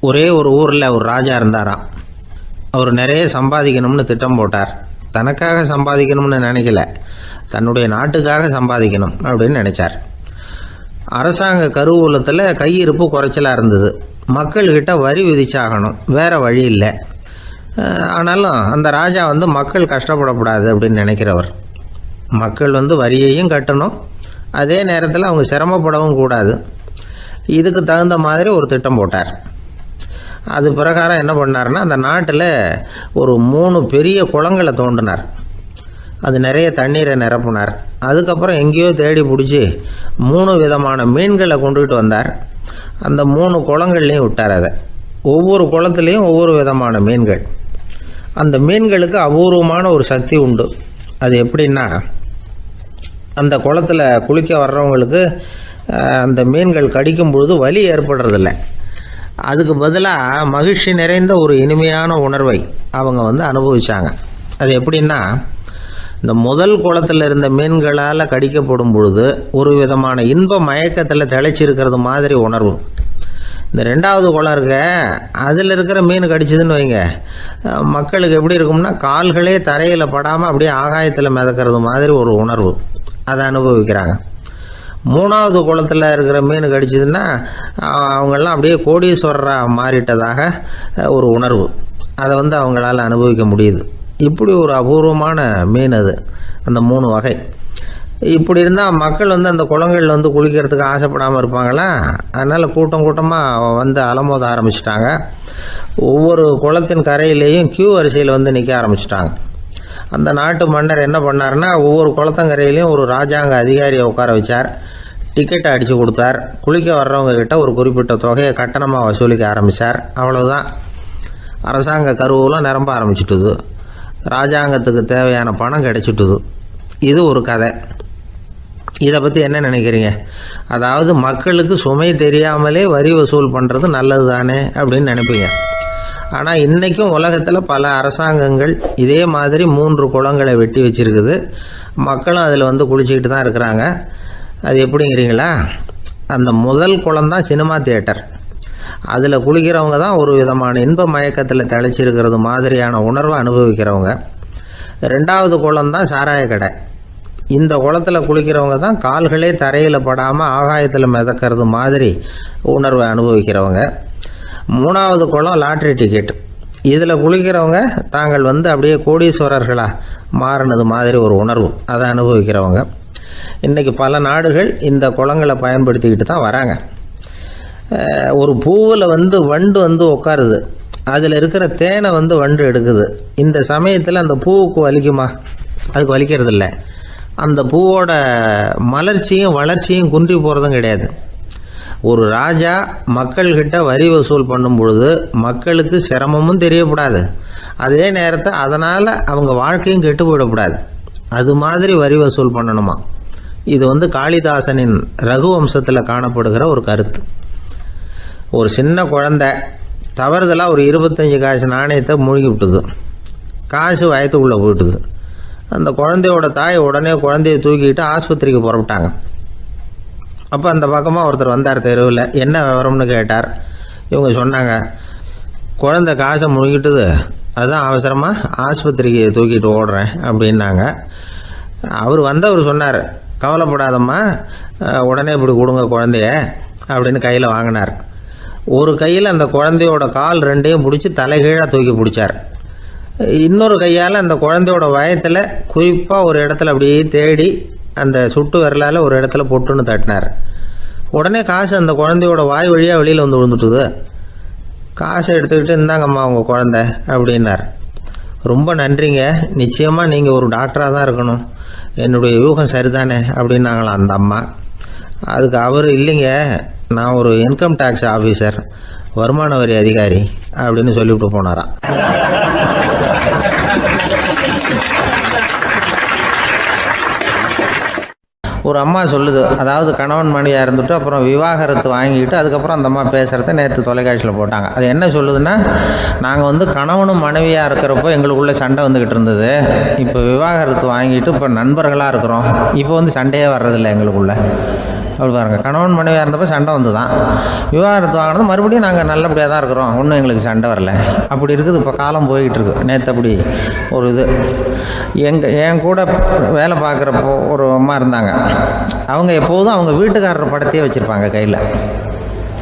ஒரே ஒரு ஊரில் ஒரு ராஜா இருந்தாராம். அவர் நிறைய சம்பாதிக்கணும்னு திட்டம் போட்டார். தனக்காக சம்பாதிக்கணும்னு நினைக்கல, தன்னுடைய நாட்டுக்காக சம்பாதிக்கணும் அப்படின்னு நினைச்சார். அரசாங்க கருவூலத்தில் கையிருப்பு குறைச்சலாக இருந்தது. மக்கள்கிட்ட வரி விதிச்சாகணும், வேற வழி இல்லை. ஆனாலும் அந்த ராஜா மக்கள் கஷ்டப்படக்கூடாது அப்படின்னு நினைக்கிறவர். மக்கள் வரியையும் கட்டணும், அதே நேரத்தில் அவங்க சிரமப்படவும் கூடாது. இதுக்கு தகுந்த மாதிரி ஒரு திட்டம் போட்டார். அது பிரகாரம் என்ன பண்ணார்னா, அந்த நாட்டில் ஒரு 3 பெரிய குளங்களை தோண்டினார். அது நிறைய தண்ணீரை நிரப்புனார். அதுக்கப்புறம் எங்கேயோ தேடி பிடிச்சி 3 விதமான மீன்களை கொண்டுகிட்டு வந்தார். அந்த 3 குளங்கள்லையும் விட்டார். அதை ஒவ்வொரு குளத்துலேயும் ஒவ்வொரு விதமான மீன்கள். அந்த மீன்களுக்கு அபூர்வமான ஒரு சக்தி உண்டு. அது எப்படின்னா, அந்த குளத்தில் குளிக்க வர்றவங்களுக்கு அந்த மீன்கள் கடிக்கும் பொழுது வலி ஏற்படுறதில்ல. அதுக்கு பதிலாக மகிழ்ச்சி நிறைந்த ஒரு இனிமையான உணர்வை அவங்க அனுபவிச்சாங்க. அது எப்படின்னா, இந்த முதல் குளத்தில் இருந்த மீன்களால் கடிக்கப்படும் பொழுது ஒரு விதமான இன்ப மயக்கத்தில் திளைச்சிருக்கிறது மாதிரி உணர்வு. இந்த 2வது குளம் இருக்க, அதில் இருக்கிற மீன் கடிச்சதுன்னு வைங்க, மக்களுக்கு எப்படி இருக்கும்னா, கால்களே தரையில் படாமல் அப்படியே ஆகாயத்தில் மிதக்கிறது மாதிரி ஒரு உணர்வு. அதை அனுபவிக்கிறாங்க. 3வது குளத்தில் இருக்கிற மீன் கடிச்சதுன்னா அவங்கெல்லாம் அப்படியே கோடீஸ்வரராக மாறிட்டதாக ஒரு உணர்வு. அதை அவங்களால அனுபவிக்க முடியுது. இப்படி ஒரு அபூர்வமான மீன் அது, அந்த 3 வகை. இப்படி இருந்தால் மக்கள் அந்த குளங்கள் குளிக்கிறதுக்கு ஆசைப்படாமல் இருப்பாங்களா? அதனால் கூட்டம் கூட்டமாக அலமோத ஆரம்பிச்சிட்டாங்க. ஒவ்வொரு குளத்தின் கரையிலேயும் கியூ வரிசையில் நிற்க ஆரம்பிச்சிட்டாங்க. அந்த நாட்டு மன்னர் என்ன பண்ணார்னா, ஒவ்வொரு குளத்தங்கரையிலையும் ஒரு ராஜாங்க அதிகாரியை உட்கார வச்சார். டிக்கெட்டை அடித்து கொடுத்தார். குளிக்க வர்றவங்க கிட்ட ஒரு குறிப்பிட்ட தொகையை கட்டணமாக வசூலிக்க ஆரம்பித்தார். அவ்வளோதான். அரசாங்க கருவூலம் நிரம்ப ஆரம்பிச்சுட்டுது. ராஜாங்கத்துக்கு தேவையான பணம் கிடைச்சிட்டுது. இது ஒரு கதை. இதை பற்றி என்ன நினைக்கிறீங்க? அதாவது மக்களுக்கு சுமை தெரியாமலே வரி வசூல் பண்ணுறது நல்லது தானே அப்படின்னு நினைப்பீங்க. ஆனால் இன்றைக்கும் உலகத்தில் பல அரசாங்கங்கள் இதே மாதிரி 3 குளங்களை வெட்டி வச்சிருக்குது. மக்களும் அதில் குளிச்சுக்கிட்டு தான் இருக்கிறாங்க. அது எப்படிங்கிறீங்களா? அந்த முதல் குளம் தான் சினிமா தியேட்டர். அதில் குளிக்கிறவங்க தான் ஒரு விதமான இன்ப மயக்கத்தில் திளைச்சிருக்கிறது மாதிரியான உணர்வை அனுபவிக்கிறவங்க. 2வது குளம் தான் சாராய கடை. இந்த குளத்தில் குளிக்கிறவங்க தான் கால்களே தரையில் படாமல் ஆகாயத்தில் மிதக்கிறது மாதிரி உணர்வை அனுபவிக்கிறவங்க. 3வது குளம் லாட்ரி டிக்கெட். இதில் குளிக்கிறவங்க தாங்கள் அப்படியே கோடீஸ்வரர்களாக மாறினது மாதிரி ஒரு உணர்வு, அதை அனுபவிக்கிறவங்க. இன்றைக்கி பல நாடுகள் இந்த குளங்களை பயன்படுத்திக்கிட்டு தான் வராங்க. ஒரு பூவில் வண்டு உட்காருது. அதில் இருக்கிற தேனை வண்டு எடுக்குது. இந்த சமயத்தில் அந்த பூவுக்கு வலிக்குமா? அதுக்கு வலிக்கிறது இல்லை. அந்த பூவோட மலர்ச்சியும் வளர்ச்சியும் குன்றி போகிறதும் கிடையாது. ஒரு ராஜா மக்கள்கிட்ட வரி வசூல் பண்ணும் பொழுது மக்களுக்கு சிரமமும் தெரியக்கூடாது, அதே நேரத்தை அதனால் அவங்க வாழ்க்கையும் கெட்டு போயிடக்கூடாது. அது மாதிரி வரி வசூல் பண்ணணுமா. இது காளிதாசனின் ரகுவம்சத்தில் காணப்படுகிற ஒரு கருத்து. ஒரு சின்ன குழந்தை தவறுதலாக ஒரு 25 காசு நாணயத்தை மூழ்கி விட்டுது. காசு வயத்துக்குள்ளே போயிட்டுது. அந்த குழந்தையோட தாய் உடனே குழந்தைய தூக்கிட்டு ஆஸ்பத்திரிக்கு புறப்பட்டாங்க. அப்போ அந்த பக்கமாக ஒருத்தர் வந்தார் தெருவில். என்ன விவரம்னு கேட்டார். இவங்க சொன்னாங்க, குழந்தை காசை முழுங்கிட்டுது, அதுதான் அவசரமாக ஆஸ்பத்திரிக்கு தூக்கிட்டு ஓடுறேன் அப்படின்னாங்க. அவர் சொன்னார், கவலைப்படாதம்மா, உடனே இப்படி கொடுங்க குழந்தைய அப்படின்னு கையில் வாங்கினார். ஒரு கையில் அந்த குழந்தையோட கால் 2ஐயும் பிடிச்சி தலைகீழாக தூக்கி பிடிச்சார். இன்னொரு கையால் அந்த குழந்தையோட வயத்தில் குறிப்பாக ஒரு இடத்துல அப்படியே தேடி அந்த சுட்டு விரலால் ஒரு இடத்துல பொட்டுன்னு தட்டினார். உடனே காசு அந்த குழந்தையோட வாய் வழியாக வெளியில் விழுந்துட்டுது. காசை எடுத்துக்கிட்டு இருந்தாங்கம்மா உங்கள் குழந்தை அப்படின்னார். ரொம்ப நன்றிங்க, நிச்சயமாக நீங்கள் ஒரு டாக்டராக தான் இருக்கணும், என்னுடைய யூகம் சரிதானே அப்படின்னாங்களாம் அந்த அம்மா. அதுக்கு அவர், இல்லைங்க, நான் ஒரு இன்கம் டேக்ஸ் ஆஃபீஸர், வருமான வரி அதிகாரி அப்படின்னு சொல்லிவிட்டு போனாராம். ஒரு அம்மா சொல்லுது, அதாவது கணவன் மனைவியாக இருந்துட்டு அப்புறம் விவாகரத்து வாங்கிட்டு அதுக்கப்புறம் அந்த அம்மா பேசுகிறத நேற்று தொலைக்காட்சியில் போட்டாங்க. அது என்ன சொல்லுதுன்னா, நாங்கள் கணவனும் மனைவியாக இருக்கிறப்போ எங்களுக்குள்ளே சண்டை வந்துக்கிட்டு இருந்தது, இப்போ விவாகரத்து வாங்கிட்டு இப்போ நண்பர்களாக இருக்கிறோம், இப்போ சண்டையே வர்றதில்லை எங்களுக்குள்ள. அப்படி பாருங்கள், கணவன் மனைவியாக இருந்தப்போ சண்டை வந்து தான் விவாகரத்து வாங்கினது மறுபடியும் நாங்கள் நல்லபடியாக தான் இருக்கிறோம், ஒன்றும் எங்களுக்கு சண்டை வரல. அப்படி இருக்குது இப்போ காலம் போய்கிட்டு இருக்கு. நேற்று அப்படி ஒரு இது என் கூட வேலை பார்க்குறப்போ ஒரு அம்மா இருந்தாங்க. அவங்க எப்போதும் அவங்க வீட்டுக்காரர் படத்தையே வச்சுருப்பாங்க, கையில்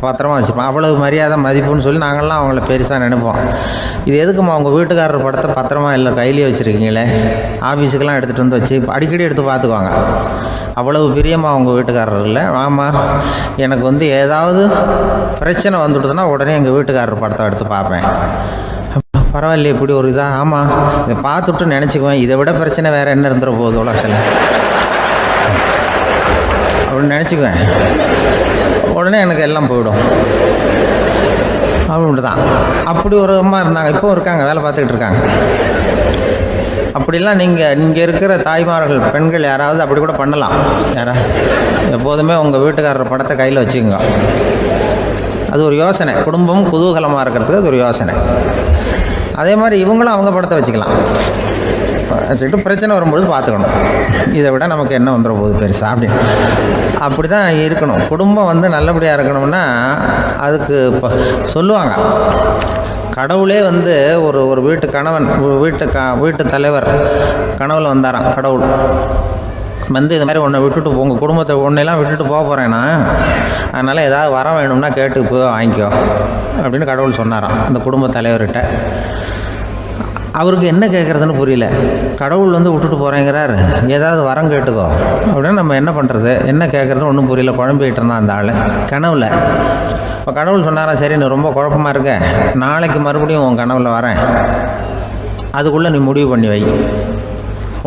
பத்திரமா வச்சுருப்பாங்க. அவ்வளவு மரியாதை மதிப்புன்னு சொல்லி நாங்கள்லாம் அவங்கள பெருசாக நினைப்போம். இது எதுக்குமா அவங்க வீட்டுக்காரர் படத்தை பத்திரமா இல்லை கையிலேயே வச்சுருக்கீங்களே, ஆஃபீஸுக்கெல்லாம் எடுத்துகிட்டு வந்து வச்சு அடிக்கடி எடுத்து பார்த்துக்குவாங்க. அவ்வளவு பிரியமாக அவங்க வீட்டுக்காரர் இல்லை. ஆமாம், எனக்கு ஏதாவது பிரச்சனை வந்துவிடுதுன்னா உடனே எங்கள் வீட்டுக்காரர் படத்தை எடுத்து பார்ப்பேன். பரவாயில்லையே இப்படி ஒரு இதாக. ஆமாம், இதை பார்த்துட்டு நினச்சிக்குவேன், இதை விட பிரச்சனை வேறு என்ன இருந்துட போகுது உலகத்தில் அப்படின்னு நினச்சிக்குவேன். உடனே எனக்கு எல்லாம் போயிடும் அப்படின்ட்டு தான். அப்படி ஒரு அம்மா இருந்தாங்க, இப்போ இருக்காங்க, வேலை பார்த்துக்கிட்டு இருக்காங்க. அப்படிலாம் நீங்கள் இருக்கிற தாய்மார்கள் பெண்கள் யாராவது அப்படி கூட பண்ணலாம். எப்போதுமே உங்கள் வீட்டுக்காரர் படத்தை கையில் வச்சுக்கோங்க. அது ஒரு யோசனை, குடும்பம் குதூகலமாக இருக்கிறதுக்கு அது ஒரு யோசனை. அதே மாதிரி இவங்களும் அவங்க படத்தை வச்சுக்கலாம், வச்சுக்கிட்டு பிரச்சனை வரும்பொழுது பார்த்துக்கணும், இதை விட நமக்கு என்ன வந்துட போகுது பெருசாக அப்படின்னு. அப்படி தான் இருக்கணும். குடும்பம் நல்லபடியாக இருக்கணும்னா அதுக்கு இப்போ சொல்லுவாங்க, கடவுளே ஒரு வீட்டு கணவன் வீட்டு தலைவர் கனவுல வந்தாராம். கடவுள் இது மாதிரி உன்னை விட்டுட்டு உங்கள் குடும்பத்தை ஒன்றையெல்லாம் விட்டுட்டு போக போகிறேன்னா, அதனால் ஏதாவது வர வேணும்னா கேட்டு போய் வாங்கிக்கோ அப்படின்னு கடவுள் சொன்னாராம் அந்த குடும்ப தலைவர்கிட்ட. அவருக்கு என்ன கேட்குறதுன்னு புரியல. கடவுள் விட்டுட்டு போகிறேங்கிறார், ஏதாவது வரம் கேட்டுக்கோ அப்படின்னு. நம்ம என்ன பண்ணுறது, என்ன கேட்குறதுன்னு ஒன்றும் புரியல, குழம்பிக்கிட்டு இருந்தான் அந்த ஆள் கனவில். இப்போ கடவுள் சொன்னாரா, சரி நீ ரொம்ப குழப்பமாக இருக்க, நாளைக்கு மறுபடியும் உன் கனவில் வரேன், அதுக்குள்ளே நீ முடிவு பண்ணி வை,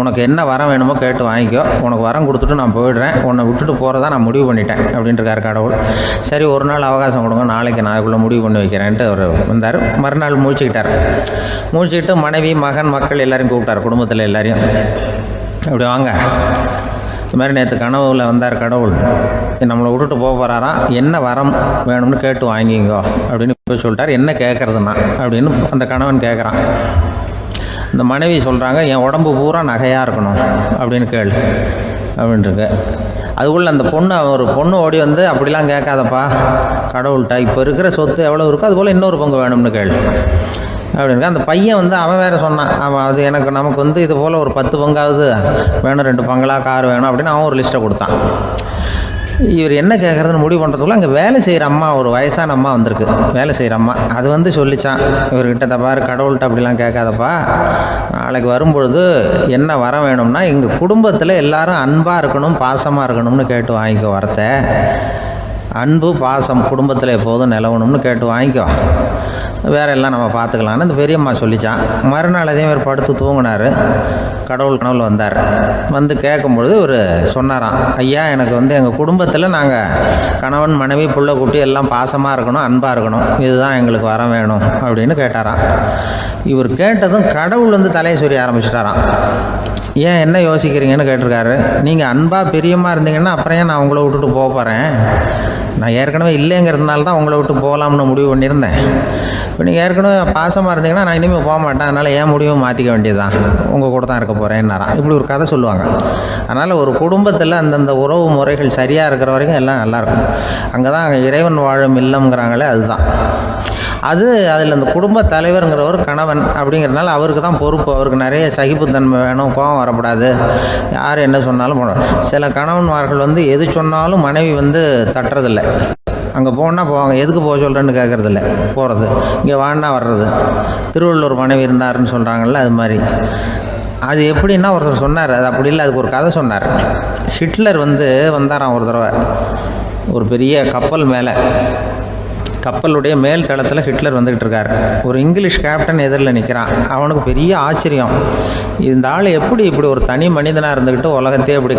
உனக்கு என்ன வரம் வேணுமோ கேட்டு வாங்கிக்கோ, உனக்கு வரம் கொடுத்துட்டு நான் போயிடுறேன், உன்னை விட்டுட்டு போகிறதா நான் முடிவு பண்ணிட்டேன் அப்படின்ட்டுருக்கார் கடவுள். சரி ஒரு நாள் அவகாசம் கொடுங்க, நாளைக்கு நான் இதுக்குள்ளே முடிவு பண்ணி வைக்கிறேன்ட்டு அவர் வந்தார். மறுநாள் முழிச்சுக்கிட்டு மனைவி மகன் மக்கள் எல்லாரையும் கூப்பிட்டார், குடும்பத்தில் எல்லாரையும். அப்படி வாங்க, இது மாதிரி நேற்று கனவுல வந்தார் கடவுள், நம்மளை விட்டுட்டு போக போகிறாராம், என்ன வரம் வேணும்னு கேட்டு வாங்கிங்கோ அப்படின்னு போய் சொல்லிட்டார். என்ன கேட்குறதுன்னா அப்படின்னு அந்த கணவன் கேட்குறான். இந்த மனைவி சொல்கிறாங்க, என் உடம்பு பூரா நகையாக இருக்கணும் அப்படின்னு கேளு அப்படின்ட்டுருக்கு. அதுக்குள்ளே அந்த ஒரு பொண்ணு ஓடி அப்படிலாம் கேட்காதப்பா கடவுள்கிட்ட, இப்போ இருக்கிற சொத்து எவ்வளோ இருக்கோ அதுபோல் இன்னொரு பங்கு வேணும்னு கேளு அப்படின்னு. அந்த பையன் அவன் வேறு சொன்னான், அவன் அது நமக்கு இது போல் ஒரு 10 பங்காவது வேணும், 2 பங்களா கார் வேணும் அப்படின்னு அவன் ஒரு லிஸ்ட்டை கொடுத்தான். இவர் என்ன கேட்குறதுன்னு முடிவு பண்ணுறதுக்குள்ள அங்கே வேலை செய்கிற அம்மா, ஒரு வயசான அம்மா வந்திருக்கு, வேலை செய்கிற அம்மா. அது சொல்லிச்சான் இவர்கிட்ட, தப்பாரு கடவுள்கிட்ட அப்படிலாம் கேட்காதப்பா, நாளைக்கு வரும்பொழுது என்ன வர வேணும்னா எங்கள் குடும்பத்தில் எல்லாரும் அன்பாக இருக்கணும் பாசமாக இருக்கணும்னு கேட்டு வாங்கிக்கோ வரத்தை. அன்பு பாசம் குடும்பத்தில் எப்போதும் நிலவணும்னு கேட்டு வாங்கிக்கோ, வேற எல்லாம் நம்ம பார்த்துக்கலான்னு அந்த பெரியம்மா சொல்லிச்சான். மறுநாள் அதே மாதிரி படுத்து தூங்கினார். கடவுள் கனவுல வந்தார். கேட்கும்பொழுது இவர் சொன்னாராம், ஐயா எனக்கு எங்கள் குடும்பத்தில் நாங்கள் கணவன் மனைவி புள்ள குட்டி எல்லாம் பாசமாக இருக்கணும் அன்பாக இருக்கணும், இதுதான் எங்களுக்கு வர வேணும் அப்படின்னு கேட்டாராம். இவர் கேட்டதும் கடவுள் தலையை சொரிய ஆரம்பிச்சிட்டாராம். ஏன் என்ன யோசிக்கிறீங்கன்னு கேட்டிருக்காரு. நீங்கள் அன்பாக பிரியமாக இருந்தீங்கன்னா அப்புறம் ஏன் நான் உங்களை விட்டுட்டு போக போகிறேன், நான் ஏற்கனவே இல்லைங்கிறதுனால தான் உங்களை விட்டு போகலாம்னு முடிவு பண்ணியிருந்தேன். இப்போ நீங்கள் ஏற்கனவே பாசமாக இருந்தீங்கன்னா நான் இனிமேல் போக மாட்டேன், அதனால் ஏன் முடிவும் மாற்றிக்க வேண்டியது தான், உங்கள் கூட தான் இருக்க போகிறேன்னாராம். இப்படி ஒரு கதை சொல்லுவாங்க. அதனால் ஒரு குடும்பத்தில் அந்தந்த உறவு முறைகள் சரியாக இருக்கிற வரைக்கும் எல்லாம் நல்லாயிருக்கும். அங்கே தான் இறைவன் வாழும் இல்லம்ங்கிறாங்களே, அதுதான் அதில் அந்த குடும்ப தலைவருங்கிறவர் கணவன் அப்படிங்கிறதுனால அவருக்கு தான் பொறுப்பு. அவருக்கு நிறைய சகிப்புத்தன்மை வேணும், கோபம் வரக்கூடாது, யார் என்ன சொன்னாலும் போகணும். சில கணவன்மார்கள் எது சொன்னாலும் மனைவி தட்டுறதில்லை. அங்கே போனால் போவாங்க, எதுக்கு போக சொல்கிறேன்னு கேட்குறதில்ல, போகிறது, இங்கே வான்னா வர்றது. திருவள்ளூர் மனைவி இருந்தாருன்னு சொல்கிறாங்கல்ல, அது மாதிரி. அது எப்படின்னா ஒருத்தர் சொன்னார், அது அப்படி இல்லை, அதுக்கு ஒரு கதை சொன்னார். ஹிட்லர் வந்தாராம் ஒரு தடவை, ஒரு பெரிய கப்பல் மேலே, கப்பலுடைய மேல் தளத்தில் ஹிட்லர் வந்துக்கிட்டு இருக்கார். ஒரு இங்கிலீஷ் கேப்டன் எதிரில் நிற்கிறான். அவனுக்கு பெரிய ஆச்சரியம், இந்த ஆள் எப்படி இப்படி ஒரு தனி மனிதனாக இருந்துக்கிட்டு உலகத்தையே இப்படி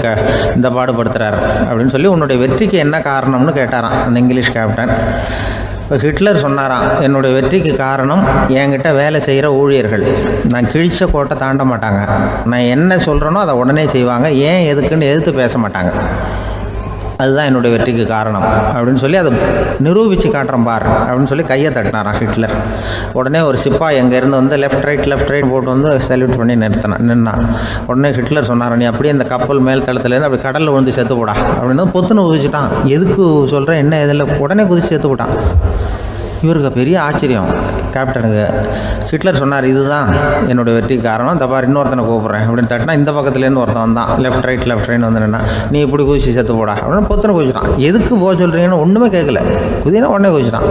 இந்த பாடுபடுத்துகிறார் அப்படின்னு சொல்லி, உன்னுடைய வெற்றிக்கு என்ன காரணம்னு கேட்டாராம் அந்த இங்கிலீஷ் கேப்டன். இப்போ ஹிட்லர் சொன்னாராம், என்னுடைய வெற்றிக்கு காரணம் என்கிட்ட வேலை செய்கிற ஊழியர்கள். நான் கிழிச்ச கோட்டை தாண்ட மாட்டாங்க, நான் என்ன சொல்கிறேனோ அதை உடனே செய்வாங்க, ஏன் எதுக்குன்னு எதிர்த்து பேச மாட்டாங்க. அதுதான் என்னுடைய வெற்றிக்கு காரணம் அப்படின்னு சொல்லி அதை நிரூபித்து காட்டுறேன் பார் அப்படின்னு சொல்லி கையை தட்டினாரான் ஹிட்லர். உடனே ஒரு சிப்பாய் எங்கேருந்து வந்து லெஃப்ட் ரைட் போட்டு வந்து சல்யூட் பண்ணி நின்னான். உடனே ஹிட்லர் சொன்னார், நீ அப்படியே அந்த கப்பல் மேல் தளத்துலேருந்து அப்படி கடலில் விழுந்து செத்து போடா அப்படின்னு பொத்துன்னு குதிச்சுட்டான். எதுக்கு சொல்கிறேன் என்ன இதில், உடனே குதிச்சு செத்து போட்டான். இவருக்கு பெரிய ஆச்சரியம் கேப்டனுக்கு. ஹிட்லர் சொன்னார், இதுதான் என்னுடைய வெற்றிக்கு காரணம், இந்த பார் இன்னொருத்தனை கூப்பிட்றேன் அப்படின்னு தட்டினா இந்த பக்கத்துலேருந்து ஒருத்தன் வந்தான். லெஃப்ட் ரைட் வந்து நின்னா, நீ இப்படி குதிச்சு செத்து போடா அப்படின்னு பொத்துன்னு குதிச்சிட்டான். எதுக்கு போக சொல்கிறீங்கன்னு ஒன்றுமே கேட்கல, குதினா உடனே குதிச்சிட்டான்.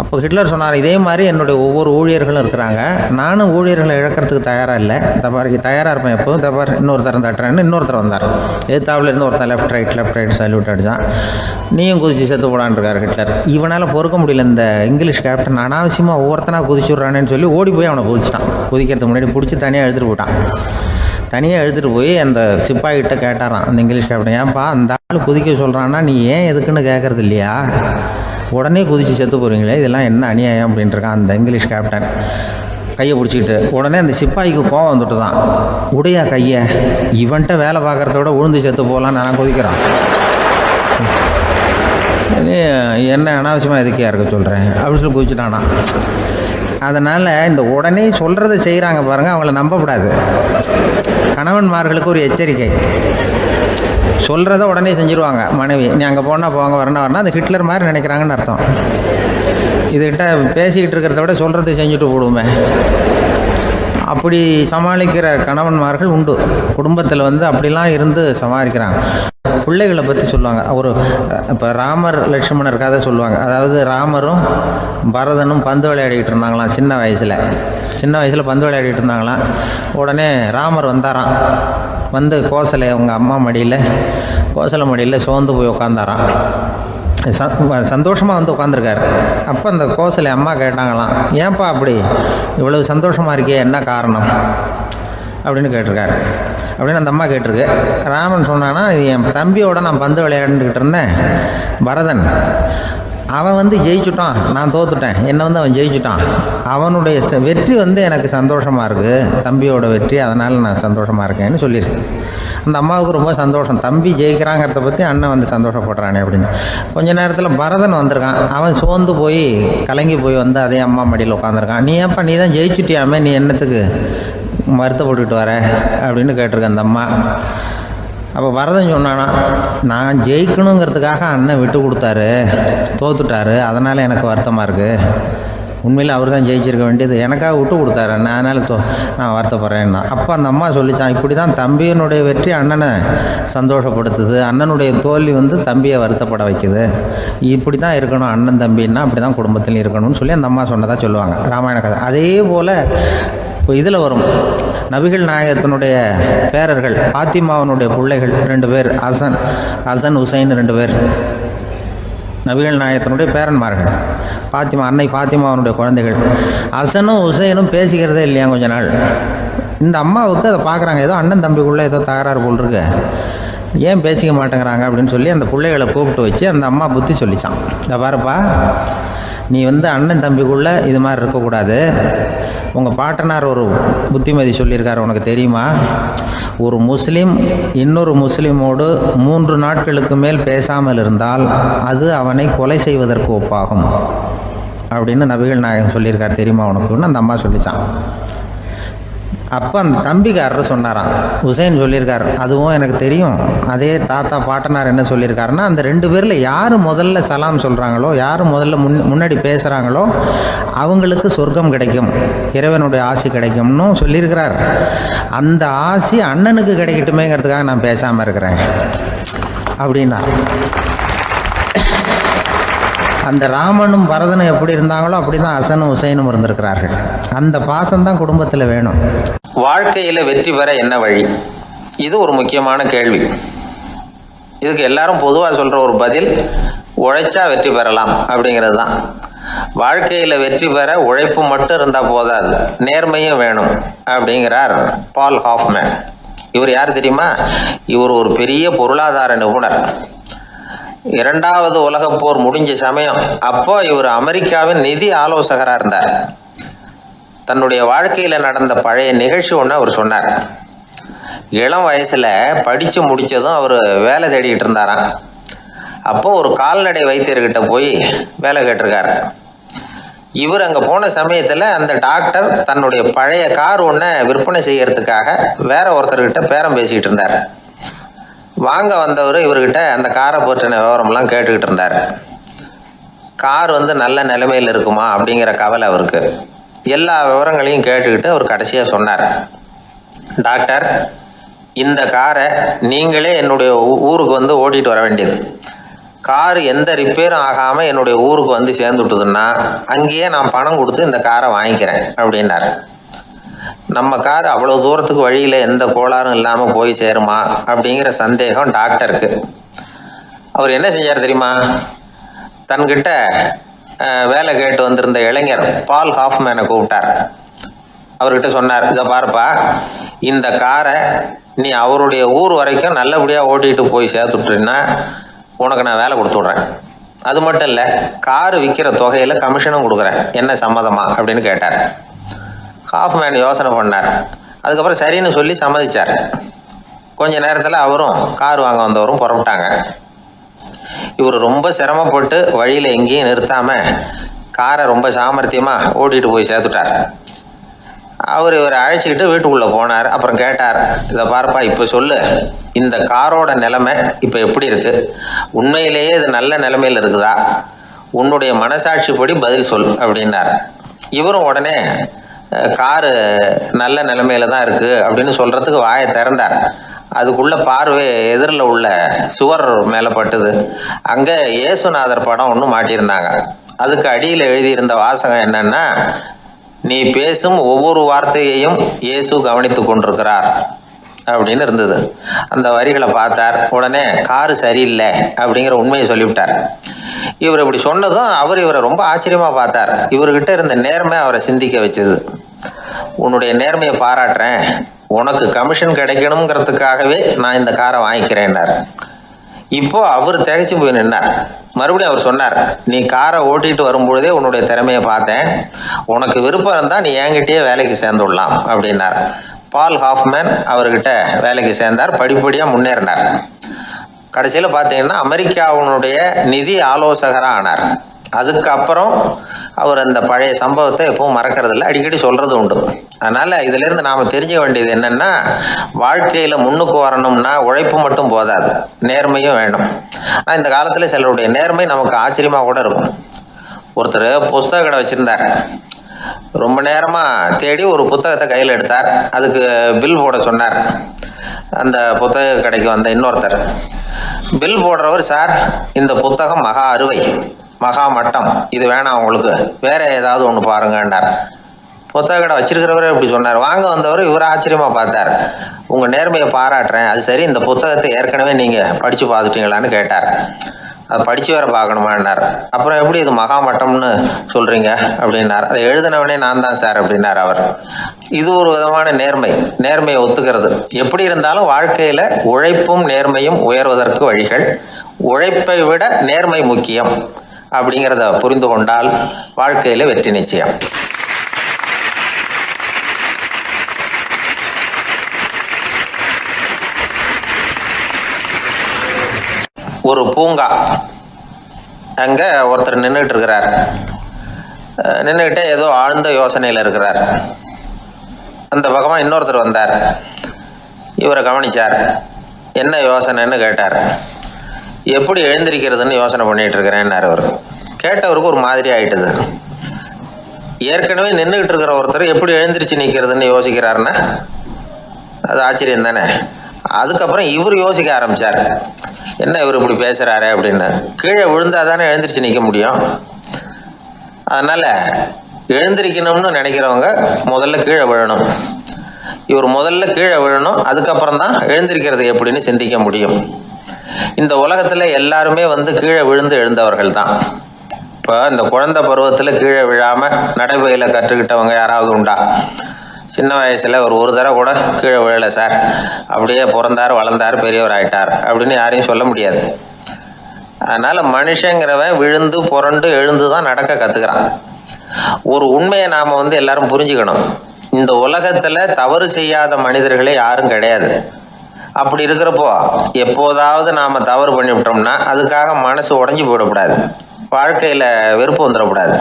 அப்போ ஹிட்லர் சொன்னார், இதே மாதிரி என்னுடைய ஒவ்வொரு ஊழியர்களும் இருக்கிறாங்க, நானும் ஊழியர்களை இழக்கிறதுக்கு தயாராக இல்லை, இந்த மாதிரி தயாராக இருப்பேன் எப்போதும். இந்த மாதிரி இன்னொருத்தரம் தட்டுறேன்னு இன்னொருத்தர் வந்தார். எதிர்த்தாப்புலேருந்து ஒருத்தன் லெஃப்ட் ரைட் சல்யூட் அடித்தான். நீயும் குதிச்சு செத்து போடான்னு இருக்கார் ஹிட்லர். இவனால் பொறுக்க முடியல, இந்த இங்கிலீஷ் கேப்டன் அனாவசியமாக ஒவ்வொருத்தனாக குதிச்சுட்றானேன்னு சொல்லி ஓடி போய் அவனை குதிச்சிட்டான். குதிக்கிறதுக்கு முன்னாடி பிடிச்சி தனியாக எடுத்துகிட்டு போட்டான். தனியாக எடுத்துகிட்டு போய் அந்த சிப்பாய்கிட்ட கேட்டாரான் அந்த இங்கிலீஷ் கேப்டன், ஏன்ப்பா அந்த ஆள் குதிக்க சொல்கிறான்னா நீ ஏன் எதுக்குன்னு கேட்குறது இல்லையா, உடனே குதித்து செத்து போகிறீங்களே, இதெல்லாம் என்ன அநியாயம் அப்படின்ட்டுருக்கான் அந்த இங்கிலீஷ் கேப்டன் கையை பிடிச்சிக்கிட்டு. உடனே அந்த சிப்பாய்க்கு கோவம் வந்துட்டு தான், உடையா கையை, இவன்ட்ட வேலை பார்க்குறத விட உழுந்து செத்து போகலான்னு நான் குதிக்கிறான், என்ன அனாவசியமாக எதுக்கே இருக்க சொல்கிறேன் அப்படின்னு சொல்லி குதிச்சுட்டானா. அதனால் இந்த உடனே சொல்கிறத செய்கிறாங்க பாருங்கள், அவங்கள நம்பக்கூடாது. கணவன்மார்களுக்கு ஒரு எச்சரிக்கை, சொல்கிறத உடனே செஞ்சுருவாங்க மனைவி, நீ அங்கே போனால் போங்க வரணும் அது ஹிட்லர் மாதிரி நினைக்கிறாங்கன்னு அர்த்தம். இதுகிட்ட பேசிக்கிட்டு இருக்கிறத விட சொல்கிறத செஞ்சுட்டு போடுவோமே, அப்படி சமாளிக்கிற கணவன்மார்கள் உண்டு. குடும்பத்தில் வந்து அப்படிலாம் இருந்து சமாளிக்கிறாங்க. பிள்ளைகளை பற்றி சொல்லுவாங்க. இப்போ ராமர் லட்சுமணர் கதை சொல்லுவாங்க. அதாவது ராமரும் பரதனும் பந்து விளையாடிக்கிட்டு இருந்தாங்களாம் சின்ன வயசில் பந்து விளையாடிட்டு இருந்தாங்களாம். உடனே ராமர் வந்தாராம். வந்து கோசலை அவங்க அம்மா கோசலை மடியில் சோர்ந்து போய் உட்காந்தாராம். சந்தோஷமாக வந்து உட்காந்துருக்காரு. அப்போ அந்த கோசலை அம்மா கேட்டாங்களாம், ஏன்ப்பா அப்படி இவ்வளவு சந்தோஷமாக இருக்கே, என்ன காரணம் அப்படின்னு கேட்டிருக்காரு. அப்படின்னு அந்த அம்மா கேட்டிருக்கு. ராமன் சொன்னான்னா, என் தம்பியோட நான் பந்து விளையாண்டுக்கிட்டு இருந்தேன், பரதன் அவன் வந்து ஜெயிச்சுட்டான், நான் தோத்துட்டேன், என்னை வந்து அவன் ஜெயிச்சுட்டான், அவனுடைய வெற்றி வந்து எனக்கு சந்தோஷமாக இருக்குது, தம்பியோட வெற்றி, அதனால் நான் சந்தோஷமாக இருக்கேன்னு சொல்லியிருக்கேன். அந்த அம்மாவுக்கு ரொம்ப சந்தோஷம், தம்பி ஜெயிக்கிறாங்கிறத பற்றி அண்ணன் வந்து சந்தோஷப்படுறானே அப்படின்னு. கொஞ்ச நேரத்தில் பரதன் வந்திருக்கான். அவன் சோர்ந்து போய் கலங்கி போய் வந்து அதே அம்மா மடியில் உட்காந்துருக்கான். நீ ஏன்ப்பா நீ தான் ஜெயிச்சுட்டியாமே, நீ என்னத்துக்கு வருத்தப்பட்டுக்கிட்டு வர அப்படின்னு கேட்டிருக்கேன் அந்த அம்மா. அப்போ பரதன் சொன்னானா, நான் ஜெயிக்கணுங்கிறதுக்காக அண்ணன் விட்டு கொடுத்தாரு, தோத்துட்டாரு, அதனால் எனக்கு வருத்தமாக இருக்குது. உண்மையில் அவர் தான் ஜெயிச்சிருக்க வேண்டியது, எனக்காக விட்டு கொடுத்தாரு அண்ணன், அதனால் நான் வருத்தப்படுறேன்னா. அப்போ அந்த அம்மா சொல்லிச்சான், இப்படி தான் தம்பியினுடைய வெற்றி அண்ணனை சந்தோஷப்படுத்துது, அண்ணனுடைய தோல்வி வந்து தம்பியை வருத்தப்பட வைக்குது, இப்படி தான் இருக்கணும் அண்ணன் தம்பின்னா, அப்படி தான் குடும்பத்தில் இருக்கணும்னு சொல்லி அந்த அம்மா சொன்னதாக சொல்லுவாங்க ராமாயண கதை. அதே போல் இப்போ இதில் வரும், நபிகள் நாயகத்தினுடைய பேரர்கள் பாத்திமாவனுடைய பிள்ளைகள் 2 பேர், ஹசன் ஹுசைன் 2 பேர் நபிகள் நாயகத்தினுடைய பேரன்மார்கள். அன்னை பாத்திமாவனுடைய குழந்தைகள். ஹசனும் ஹுசைனும் பேசிக்கிறதே இல்லையா கொஞ்ச நாள். இந்த அம்மாவுக்கு அதை பார்க்குறாங்க, ஏதோ அண்ணன் தம்பிக்குள்ளே ஏதோ தகராறு போல் இருக்கு, ஏன் பேசிக்க மாட்டேங்கிறாங்க அப்படின்னு சொல்லி அந்த பிள்ளைகளை கூப்பிட்டு வச்சு அந்த அம்மா புத்தி சொல்லிச்சான். இந்த பாருப்பா, நீ வந்து அண்ணன் தம்பிக்குள்ளே இது மாதிரி இருக்கக்கூடாது, உங்கள் பாட்டனார் ஒரு புத்திமதி சொல்லியிருக்காரு, உனக்கு தெரியுமா, ஒரு முஸ்லீம் இன்னொரு முஸ்லீமோடு 3 நாட்களுக்கு மேல் பேசாமல் இருந்தால் அது அவனை கொலை செய்வதற்கு ஒப்பாகும் அப்படின்னு நபிகள் நாயகம் சொல்லியிருக்கார், தெரியுமா உனக்குன்னு அந்த அம்மா சொல்லிச்சான். அப்போ அந்த தம்பிக்காரர் சொன்னாராம், ஹுசைன் சொல்லியிருக்கார், அதுவும் எனக்கு தெரியும். அதே தாத்தா பாட்டனார் என்ன சொல்லியிருக்காருன்னா, அந்த 2 பேரில் யார் முதல்ல சலாம் சொல்கிறாங்களோ, யார் முதல்ல முன்னாடி பேசுகிறாங்களோ அவங்களுக்கு சொர்க்கம் கிடைக்கும், இறைவனுடைய ஆசி கிடைக்கும்னு சொல்லியிருக்கிறார். அந்த ஆசி அண்ணனுக்கு கிடைக்கட்டுமேங்கிறதுக்காக நான் பேசாமல் இருக்கிறேன் அப்படின்னா. அந்த ராமனும் பரதனும் எப்படி இருந்தாங்களோ அப்படி தான் ஹசனும் ஹுசைனும் இருந்திருக்கிறார்கள். அந்த பாசம்தான் குடும்பத்தில் வேணும். வாழ்க்கையில் வெற்றி பெற என்ன வழி? இது ஒரு முக்கியமான கேள்வி. இதுக்கு எல்லாரும் பொதுவாக சொல்கிற ஒரு பதில், உழைச்சா வெற்றி பெறலாம் அப்படிங்கிறது தான். வாழ்க்கையில் வெற்றி பெற உழைப்பு மட்டும் இருந்தால் போதாது, நேர்மையும் வேணும் அப்படிங்கிறார் பால் ஹாஃப்மேன். இவர் யார் தெரியுமா? இவர் ஒரு பெரிய பொருளாதார நிபுணர். 2வது உலகப் போர் முடிஞ்ச சமயம் அப்போ இவர் அமெரிக்காவின் நிதி ஆலோசகராக இருந்தார். தன்னுடைய வாழ்க்கையில நடந்த பழைய நிகழ்ச்சி ஒன்று அவர் சொன்னார். இளம் வயசுல படிச்சு முடிச்சதும் அவர் வேலை தேடிட்டு இருந்தாராம். அப்போ ஒரு கால்நடை வைத்தியர்கிட்ட போய் வேலை கேட்டிருக்காரு. இவர் அங்கே போன சமயத்தில் அந்த டாக்டர் தன்னுடைய பழைய கார் ஒன்றை விற்பனை செய்யறதுக்காக வேற ஒருத்தர்கிட்ட பேரம் பேசிக்கிட்டு இருந்தார். வாங்க வந்தவர் இவர்கிட்ட அந்த காரை பற்றின விவரம்லாம் கேட்டுக்கிட்டு இருந்தார். கார் நல்ல நிலைமையில் இருக்குமா அப்படிங்கிற கவலை அவருக்கு. எல்லா விவரங்களையும் கேட்டுக்கிட்டு அவர் கடைசியாக சொன்னார், டாக்டர், இந்த காரை நீங்களே என்னுடைய ஊருக்கு ஓட்டிகிட்டு வர வேண்டியது. கார் எந்த ரிப்பேரும் ஆகாமல் என்னுடைய ஊருக்கு சேர்ந்துட்டுதுன்னா அங்கேயே நான் பணம் கொடுத்து இந்த காரை வாங்கிக்கிறேன் அப்படின்னார். நம்ம கார் அவ்வளோ தூரத்துக்கு வழியில் எந்த கோளாறும் இல்லாமல் போய் சேருமா அப்படிங்கிற சந்தேகம் டாக்டருக்கு. அவர் என்ன செஞ்சார் தெரியுமா? தன்கிட்ட வேலை கேட்டு வந்திருந்த இளைஞர் பால் ஹாஃப்மேனை கூப்பிட்டார். அவர்கிட்ட சொன்னார், இதை பாருப்பா, இந்த காரை நீ அவருடைய ஊர் வரைக்கும் நல்லபடியாக ஓட்டிகிட்டு போய் சேர்த்துட்டீங்கன்னா உனக்கு நான் வேலை கொடுத்து விட்றேன். அது மட்டும் இல்லை, காரு விற்கிற தொகையில் கமிஷனும் கொடுக்குறேன், என்ன சம்மதமா அப்படின்னு கேட்டார். ஹாஃப்மேன் யோசனை பண்ணார். அதுக்கப்புறம் சரின்னு சொல்லி சம்மதிச்சார். கொஞ்ச நேரத்தில் அவரும் கார் வாங்க வந்தவரும் புறப்பட்டாங்க. இவர் ரொம்ப சிரமப்பட்டு வழியில் எங்கேயும் நிறுத்தாமல் காரை ரொம்ப சாமர்த்தியமாக ஓட்டிகிட்டு போய் சேர்த்துட்டார். இவரை அழைச்சிக்கிட்டு வீட்டுக்குள்ளே போனார். அப்புறம் கேட்டார், இதை பார்ப்பா, இப்போ சொல்லு, இந்த காரோட நிலைமை இப்போ எப்படி இருக்குது? உண்மையிலேயே இது நல்ல நிலைமையில் இருக்குதா? உன்னுடைய மனசாட்சிப்படி பதில் சொல் அப்படின்னார். இவரும் உடனே காரு நல்ல நிலைமையில தான் இருக்குது அப்படின்னு சொல்கிறதுக்கு வாயை திறந்தார். அதுக்குள்ள பார்வை எதிரில் உள்ள சுவர் மேலே பட்டுது. அங்கே இயேசுநாதர் படம் ஒன்று மாட்டியிருந்தாங்க. அதுக்கு அடியில் எழுதியிருந்த வாசகம் என்னன்னா, நீ பேசும் ஒவ்வொரு வார்த்தையையும் இயேசு கவனித்து கொண்டிருக்கிறார் அப்படின்னு இருந்தது. அந்த வரிகளை பார்த்தார். உடனே காரு சரியில்லை அப்படிங்கிற உண்மையை சொல்லிவிட்டார். இவர் இப்படி சொன்னதும் இவரை ரொம்ப ஆச்சரியமா பார்த்தார். இவர்கிட்ட இருந்த நேர்மை அவரை சிந்திக்க வச்சது. உன்னுடைய நேர்மையை பாராட்டுறேன், உனக்கு கமிஷன் கிடைக்கணுங்கிறதுக்காகவே நான் இந்த காரை வாங்கிக்கிறேன்னார். இப்போ அவர் திகைச்சு போய் நின்னார். மறுபடியும் அவர் சொன்னார், நீ காரை ஓட்டிட்டு வரும்பொழுதே உன்னுடைய திறமையை பார்த்தேன், உனக்கு விருப்பம் இருந்தால் நீ என்கிட்டயே வேலைக்கு சேர்ந்து விடலாம் அப்படின்னார். பால் ஹாஃப்மேன் அவர்கிட்ட வேலைக்கு சேர்ந்தார். படிப்படியாக முன்னேறினார். கடைசியில் பார்த்தீங்கன்னா அமெரிக்காவினுடைய நிதி ஆலோசகராக ஆனார். அதுக்கப்புறம் அவர் அந்த பழைய சம்பவத்தை எப்பவும் மறக்கிறதில்ல, அடிக்கடி சொல்கிறது உண்டு. அதனால் இதிலேருந்து நாம் தெரிஞ்சுக்க வேண்டியது என்னென்னா, வாழ்க்கையில் முன்னுக்கு வரணும்னா உழைப்பு மட்டும் போதாது, நேர்மையும் வேணும். ஆனால் இந்த காலத்தில் சிலருடைய நேர்மை நமக்கு ஆச்சரியமாக கூட இருக்கும். ஒருத்தர் புஸ்தக கடை வச்சுருந்தார். ரொம்ப நேரமாக தேடி ஒரு புத்தகத்தை கையில் எடுத்தார். அதுக்கு பில் போட சொன்னார். அந்த புத்தக கடைக்கு வந்த இன்னொருத்தர் பில் போடுறவர், சார், இந்த புத்தகம் மகா அறுவை, மகா மட்டம், இது வேணாம், உங்களுக்கு வேற ஏதாவது ஒன்று பாருங்கன்னார். புத்தக கடை வச்சிருக்கிறவரே இப்படி சொன்னார். வாங்க வந்தவர் இவர் ஆச்சரியமா பார்த்தார். உங்க நேர்மையை பாராட்டுறேன், அது சரி, இந்த புத்தகத்தை ஏற்கனவே நீங்க படிச்சு பார்த்துட்டீங்களான்னு கேட்டார். அதை படிச்சு வேற பார்க்கணுமான்னார். அப்புறம் எப்படி இது மகா மட்டம்னு சொல்றீங்க அப்படின்னார். அதை எழுதினவனே நான் தான் சார் அப்படின்னார் அவர். இது ஒரு விதமான நேர்மையை ஒத்துக்கிறது. எப்படி இருந்தாலும் வாழ்க்கையில உழைப்பும் நேர்மையும் உயர்வதற்கு வழிகள். உழைப்பை விட நேர்மை முக்கியம் அப்படிங்கிறத புரிந்து கொண்டால் வாழ்க்கையில வெற்றி நிச்சயம். ஒரு பூங்கா, அங்க ஒருத்தர் நின்றுட்டு இருக்கிறார். நின்றுகிட்டே ஏதோ ஆழ்ந்த யோசனையில் இருக்கிறார். அந்த பக்கமா இன்னொருத்தர் வந்தார். இவரை கவனிச்சார். என்ன யோசனைன்னு கேட்டார். எப்படி எழுந்திருக்கிறதுன்னு யோசனை பண்ணிட்டு இருக்கிறேன்னாரு அவர். கேட்டவருக்கு ஒரு மாதிரி ஆயிட்டுது. ஏற்கனவே நின்றுகிட்டு இருக்கிற ஒருத்தர் எப்படி எழுந்திரிச்சு நிற்கிறதுன்னு யோசிக்கிறாருன்னா அது ஆச்சரியம் தானே. அதுக்கப்புறம் இவர் யோசிக்க ஆரம்பிச்சார், என்ன இவர் இப்படி பேசுறாரு அப்படின்னு. கீழே விழுந்தாதானே எழுந்திரிச்சு நிற்க முடியும். அதனால எழுந்திருக்கணும்னு நினைக்கிறவங்க முதல்ல கீழே விழணும். இவர் முதல்ல கீழே விழணும், அதுக்கப்புறம் தான் எழுந்திருக்கிறது எப்படின்னு சிந்திக்க முடியும். இந்த உலகத்துல எல்லாருமே கீழே விழுந்து எழுந்தவர்கள் தான். இப்போ இந்த குழந்தை பருவத்தில் கீழே விழாம நடைபயில கற்றுக்கிட்டவங்க யாராவது உண்டா? சின்ன வயசுல ஒரு தடவை கூட கீழே விழலை சார், அப்படியே பிறந்தார் வளர்ந்தார் பெரியவர் ஆயிட்டார் அப்படின்னு யாரையும் சொல்ல முடியாது. அதனால மனுஷங்கிறவன் விழுந்து புரண்டு எழுந்து தான் நடக்க கத்துக்கிறான். ஒரு உண்மையை நாம எல்லாரும் புரிஞ்சுக்கணும். இந்த உலகத்துல தவறு செய்யாத மனிதர்களே யாரும் கிடையாது. அப்படி இருக்கிறப்போ எப்போதாவது நாம் தவறு பண்ணிவிட்டோம்னா அதுக்காக மனசு உடஞ்சி போயிடக்கூடாது, வாழ்க்கையில் வெறுப்பு வந்துடக்கூடாது.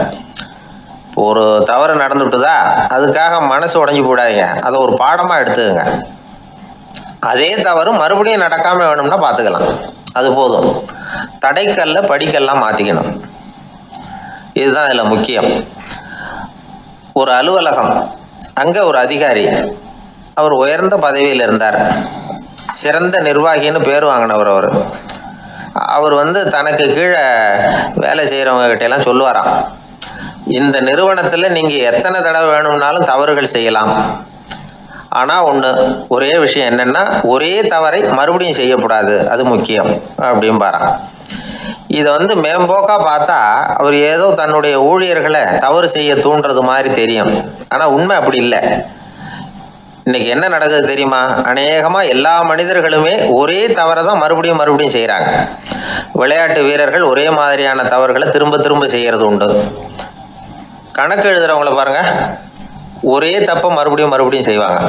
ஒரு தவறு நடந்துவிட்டுதா அதுக்காக மனசு உடஞ்சி போடாதீங்க, அதை ஒரு பாடமாக எடுத்துக்கங்க. அதே தவறு மறுபடியும் நடக்காமல் வேணும்னா பார்த்துக்கலாம், அது போதும். தடைக்கல்ல படிக்கல்லாம் மாற்றிக்கணும், இதுதான் இதில் முக்கியம். ஒரு அலுவலகம், அங்கே ஒரு அதிகாரி, அவர் உயர்ந்த பதவியில் இருந்தார், சிறந்த நிர்வாகின்னு பேர் வாங்கினவர். அவர் தனக்கு கீழே வேலை செய்கிறவங்க கிட்டெல்லாம் சொல்லுவாராம், இந்த நிறுவனத்தில் நீங்கள் எத்தனை தடவை வேணும்னாலும் தவறுகள் செய்யலாம், ஆனால் ஒரே விஷயம் என்னென்னா ஒரே தவறை மறுபடியும் செய்யக்கூடாது, அது முக்கியம் அப்படின்பாராம். இதை மேம்போக்கா பார்த்தா அவர் ஏதோ தன்னுடைய ஊழியர்களை தவறு செய்ய தூண்டுறது மாதிரி தெரியும். ஆனால் உண்மை அப்படி இல்லை. இன்னைக்கு என்ன நடக்குது தெரியுமா? அநேகமாக எல்லா மனிதர்களுமே ஒரே தவறை தான் மறுபடியும் மறுபடியும் செய்கிறாங்க. விளையாட்டு வீரர்கள் ஒரே மாதிரியான தவறுகளை திரும்ப திரும்ப செய்கிறது உண்டு. கணக்கு எழுதுறவங்கள பாருங்க, ஒரே தப்பை மறுபடியும் மறுபடியும் செய்வாங்க.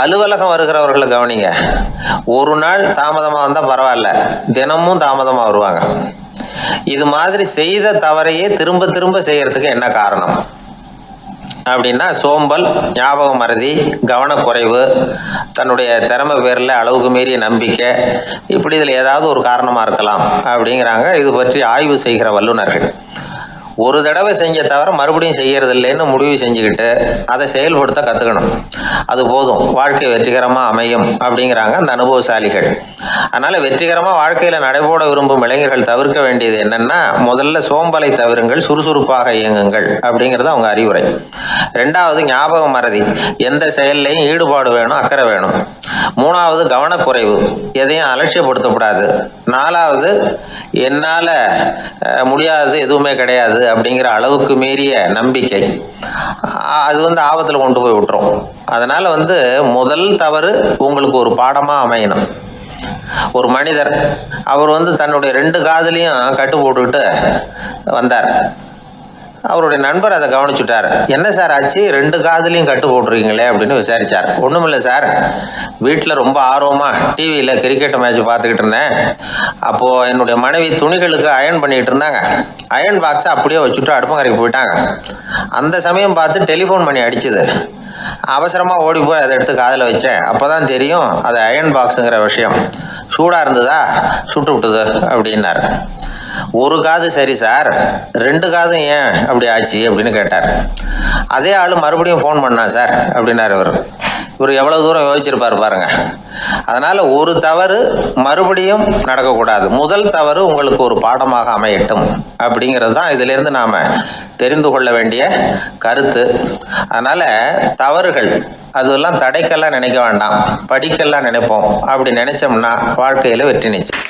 அலுவலகம் வருகிறவர்களை கவனிங்க, ஒரு நாள் தாமதமாக வந்தால் பரவாயில்ல, தினமும் தாமதமாக வருவாங்க. இது மாதிரி செய்த தவறையே திரும்ப திரும்ப செய்யறதுக்கு என்ன காரணம் அப்படின்னா, சோம்பல், ஞாபக மறதி, கவனக்குறைவு, தன்னுடைய திறமை பேரில் அளவுக்கு மீறிய நம்பிக்கை, இப்படி இதில் ஏதாவது ஒரு காரணமாக இருக்கலாம் அப்படிங்கிறாங்க இது பற்றி ஆய்வு செய்கிற வல்லுநர்கள். ஒரு தடவை செஞ்ச தவிர மறுபடியும் செய்யறது இல்லைன்னு முடிவு செஞ்சுக்கிட்டு அதை செயல்படுத்த கற்றுக்கணும், அது போதும், வாழ்க்கை வெற்றிகரமாக அமையும் அப்படிங்கிறாங்க அந்த அனுபவசாலிகள். அதனால் வெற்றிகரமாக வாழ்க்கையில் நடைபோட விரும்பும் இளைஞர்கள் தவிர்க்க வேண்டியது என்னென்னா, முதல்ல சோம்பலை தவிருங்கள், சுறுசுறுப்பாக இயங்குங்கள் அப்படிங்கிறது அவங்க அறிவுரை. ரெண்டாவது ஞாபக மறதி, எந்த செயல்லையும் ஈடுபாடு வேணும், அக்கறை வேணும். மூணாவது கவனக்குறைவு, எதையும் அலட்சியப்படுத்தக்கூடாது. நாலாவது என்னால் முடியாது, எதுவுமே கிடையாது அப்படிங்கிற அளவுக்கு மீறிய நம்பிக்கை, அது ஆபத்தில் கொண்டு போய் விட்டுரும். அதனால் முதல் தவறு உங்களுக்கு ஒரு பாடமாக அமையணும். ஒரு மனிதர், அவர் தன்னுடைய 2 காதுலையும் கட்டு போட்டுக்கிட்டு வந்தார். அவருடைய நண்பர் அதை கவனிச்சுட்டார். என்ன சார் ஆச்சு, 2 காதுலையும் கட்டு போட்டுருக்கீங்களே அப்படின்னு விசாரிச்சார். ஒன்றுமில்லை சார், வீட்டில் ரொம்ப ஆர்வமாக டிவியில் கிரிக்கெட் மேட்ச் பார்த்துக்கிட்டு இருந்தேன். அப்போது என்னுடைய மனைவி துணிகளுக்கு அயர்ன் பண்ணிகிட்டு இருந்தாங்க. அயர்ன் பாக்ஸை அப்படியே வச்சுட்டு அடுப்பங்கரைக்கு போயிட்டாங்க. அந்த சமயம் பார்த்து டெலிஃபோன் பண்ணி அடிச்சுது. அவசரமாக ஓடி போய் அதை எடுத்து காதில் வச்சேன். அப்போ தான் தெரியும் அது அயர்ன் பாக்ஸுங்கிற விஷயம். சூடாக இருந்ததா, சுட்டு விட்டுது அப்படின்னார். ஒரு காது சரி சார், 2 காதும் ஏன் அப்படி ஆச்சு அப்படின்னு கேட்டார். அதே ஆள் மறுபடியும் ஃபோன் பண்ணா சார் அப்படின்னாரு. இவர் எவ்வளவு தூரம் யோசிச்சிருப்பார் பாருங்க. அதனால ஒரு தவறு மறுபடியும் நடக்கக்கூடாது, முதல் தவறு உங்களுக்கு ஒரு பாடமாக அமையட்டும் அப்படிங்கிறது தான் இதுல இருந்து நாம தெரிந்து கொள்ள வேண்டிய கருத்து. அதனால தவறுகள் அதெல்லாம் தடைக்கெல்லாம் நினைக்க வேண்டாம், படிக்கெல்லாம் நினைப்போம். அப்படி நினைச்சோம்னா வாழ்க்கையில வெற்றி நிச்சயம்.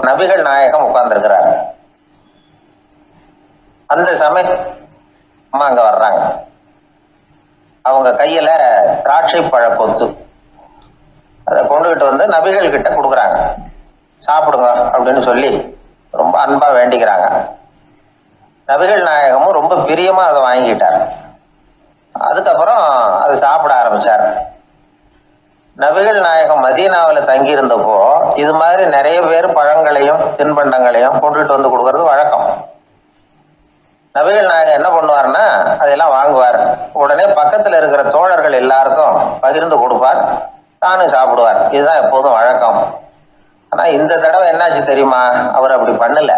நபிகள் நாயகம் உட்கார்ந்துருக்கிறார். அந்த சமயம் அம்மா அங்க வர்றாங்க. அவங்க கையில திராட்சை பழ கொத்து, அதை கொண்டுகிட்டு நபிகள் கிட்ட கொடுக்குறாங்க. சாப்பிடுங்க அப்படின்னு சொல்லி ரொம்ப அன்பா வேண்டிக்கிறாங்க. நபிகள் நாயகமும் ரொம்ப பிரியமா அதை வாங்கிட்டார். அதுக்கப்புறம் அதை சாப்பிட ஆரம்பிச்சார். நபிகள் நாயகம் மதீனாவில் தங்கி இருந்தப்போ இது மாதிரி நிறைய பேர் பழங்களையும் தின்பண்டங்களையும் கொண்டுகிட்டு கொடுக்கறது வழக்கம். நபிகள் நாயகம் என்ன பண்ணுவார்னா அதெல்லாம் வாங்குவார். உடனே பக்கத்தில் இருக்கிற தோழர்கள் எல்லாருக்கும் பகிர்ந்து கொடுப்பார், தானும் சாப்பிடுவார். இதுதான் எப்போதும் வழக்கம். ஆனால் இந்த தடவை என்னாச்சு தெரியுமா, அவர் அப்படி பண்ணல.